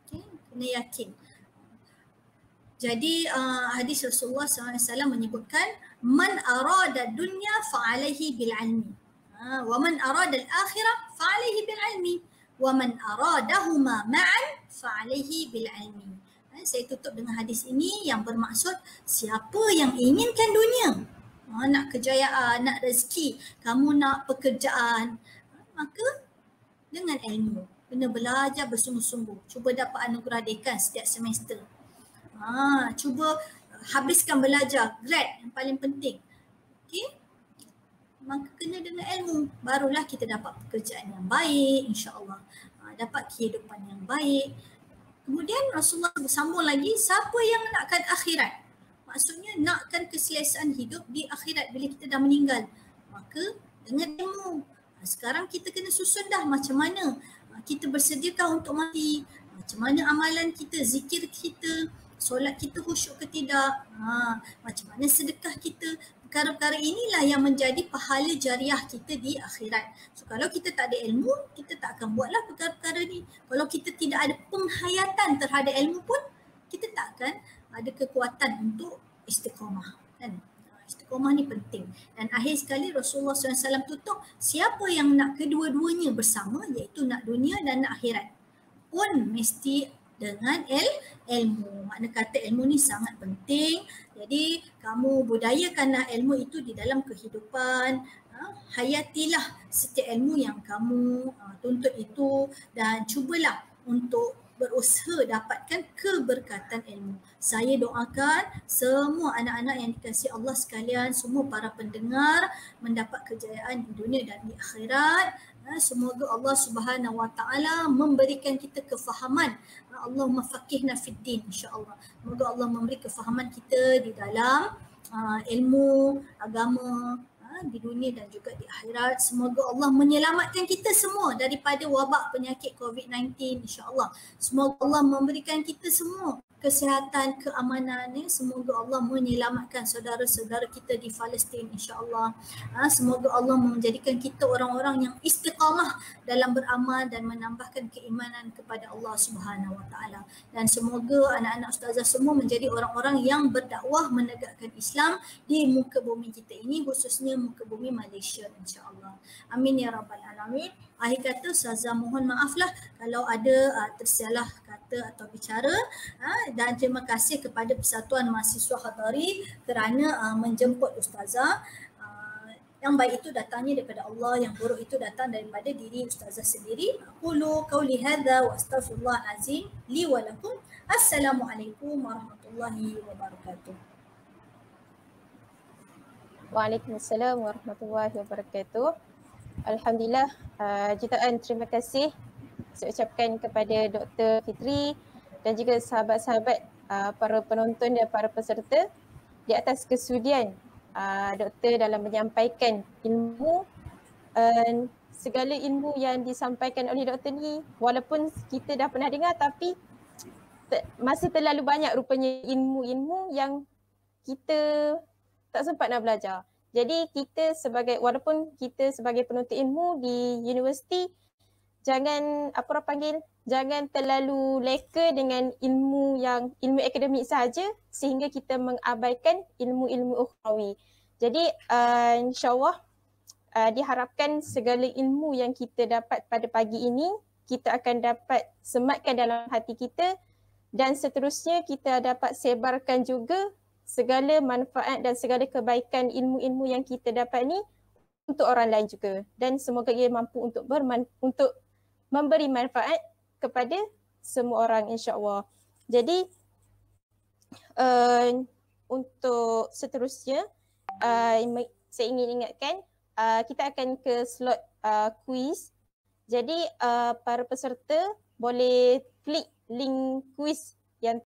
Okay. Kena yakin. Jadi hadis Rasulullah SAW menyebutkan man arada dunya fa'alaihi bil ilmi. Wa man arada al-akhirah fa'alaihi bil ilmi. Wa man aradahuma ma'an fa'alaihi bil ilmi. Saya tutup dengan hadis ini yang bermaksud siapa yang inginkan dunia, nak kejayaan, nak rezeki, kamu nak pekerjaan, maka dengan ilmu. Kena belajar bersungguh-sungguh. Cuba dapat anugerah dekan setiap semester. Cuba habiskan belajar, grad yang paling penting. Okey? Maka kena dengan ilmu. Barulah kita dapat pekerjaan yang baik, insya-Allah. Dapat kehidupan yang baik. Kemudian Rasulullah bersambung lagi, siapa yang nakkan akhirat? Maksudnya nakkan keselesaan hidup di akhirat bila kita dah meninggal. Maka dengan ilmu. Sekarang kita kena susun dah macam mana kita bersediakah untuk mati, macam mana amalan kita, zikir kita, solat kita khusyuk ke tidak, macam mana sedekah kita. Perkara-perkara inilah yang menjadi pahala jariah kita di akhirat. So kalau kita tak ada ilmu, kita tak akan buatlah perkara-perkara ni. Kalau kita tidak ada penghayatan terhadap ilmu pun, kita tak akan ada kekuatan untuk istiqamah. Kan? Istiqamah ni penting. Dan akhir sekali Rasulullah SAW tutup, siapa yang nak kedua-duanya bersama, iaitu nak dunia dan nak akhirat, pun mesti dengan ilmu. Makna kata ilmu ni sangat penting. Jadi kamu budayakanlah ilmu itu di dalam kehidupan. Hayatilah setiap ilmu yang kamu tuntut itu dan cubalah untuk berusaha dapatkan keberkatan ilmu. Saya doakan semua anak-anak yang dikasihi Allah sekalian, semua para pendengar mendapat kejayaan di dunia dan di akhirat. Semoga Allah Subhanahu Wa Taala memberikan kita kefahaman. Allahumma faqihna fid din, insya-Allah. Semoga Allah memberi kefahaman kita di dalam ilmu agama di dunia dan juga di akhirat. Semoga Allah menyelamatkan kita semua daripada wabak penyakit COVID-19, insya-Allah. Semoga Allah memberikan kita semua kesihatan, keamanan. Semoga Allah menyelamatkan saudara-saudara kita di Palestin, insya-Allah. Semoga Allah menjadikan kita orang-orang yang istiqamah dalam beramal dan menambahkan keimanan kepada Allah Subhanahu Wa Taala. Dan semoga anak-anak ustazah semua menjadi orang-orang yang berdakwah menegakkan Islam di muka bumi kita ini, khususnya muka bumi Malaysia, insya-Allah. Amin ya rabbal alamin. Akhir kata Ustazah mohon maaflah kalau ada tersalah kata atau bicara, dan terima kasih kepada Persatuan Mahasiswa Khatari kerana menjemput Ustazah. Yang baik itu datangnya daripada Allah, yang buruk itu datang daripada diri Ustazah sendiri. Aqulu qauli hadza wa astaghfirullahal azim li wa lakum. Assalamualaikum warahmatullahi wabarakatuh. Waalaikumsalam warahmatullahi wabarakatuh. Alhamdulillah, jutaan terima kasih saya ucapkan kepada Dr. Fitri dan juga sahabat-sahabat para penonton dan para peserta di atas kesudian Doktor dalam menyampaikan ilmu, segala ilmu yang disampaikan oleh Doktor ni, walaupun kita dah pernah dengar tapi masih terlalu banyak rupanya ilmu-ilmu yang kita tak sempat nak belajar. Jadi kita walaupun kita sebagai penuntut ilmu di universiti, jangan jangan terlalu leka dengan ilmu akademik sahaja sehingga kita mengabaikan ilmu-ilmu ukhrawi. Jadi insya-Allah diharapkan segala ilmu yang kita dapat pada pagi ini kita akan dapat sematkan dalam hati kita dan seterusnya kita dapat sebarkan juga segala manfaat dan segala kebaikan ilmu-ilmu yang kita dapat ni untuk orang lain juga, dan semoga ia mampu untuk memberi manfaat kepada semua orang, insya-Allah. Jadi untuk seterusnya saya ingin ingatkan kita akan ke slot quiz. Jadi para peserta boleh klik link quiz yang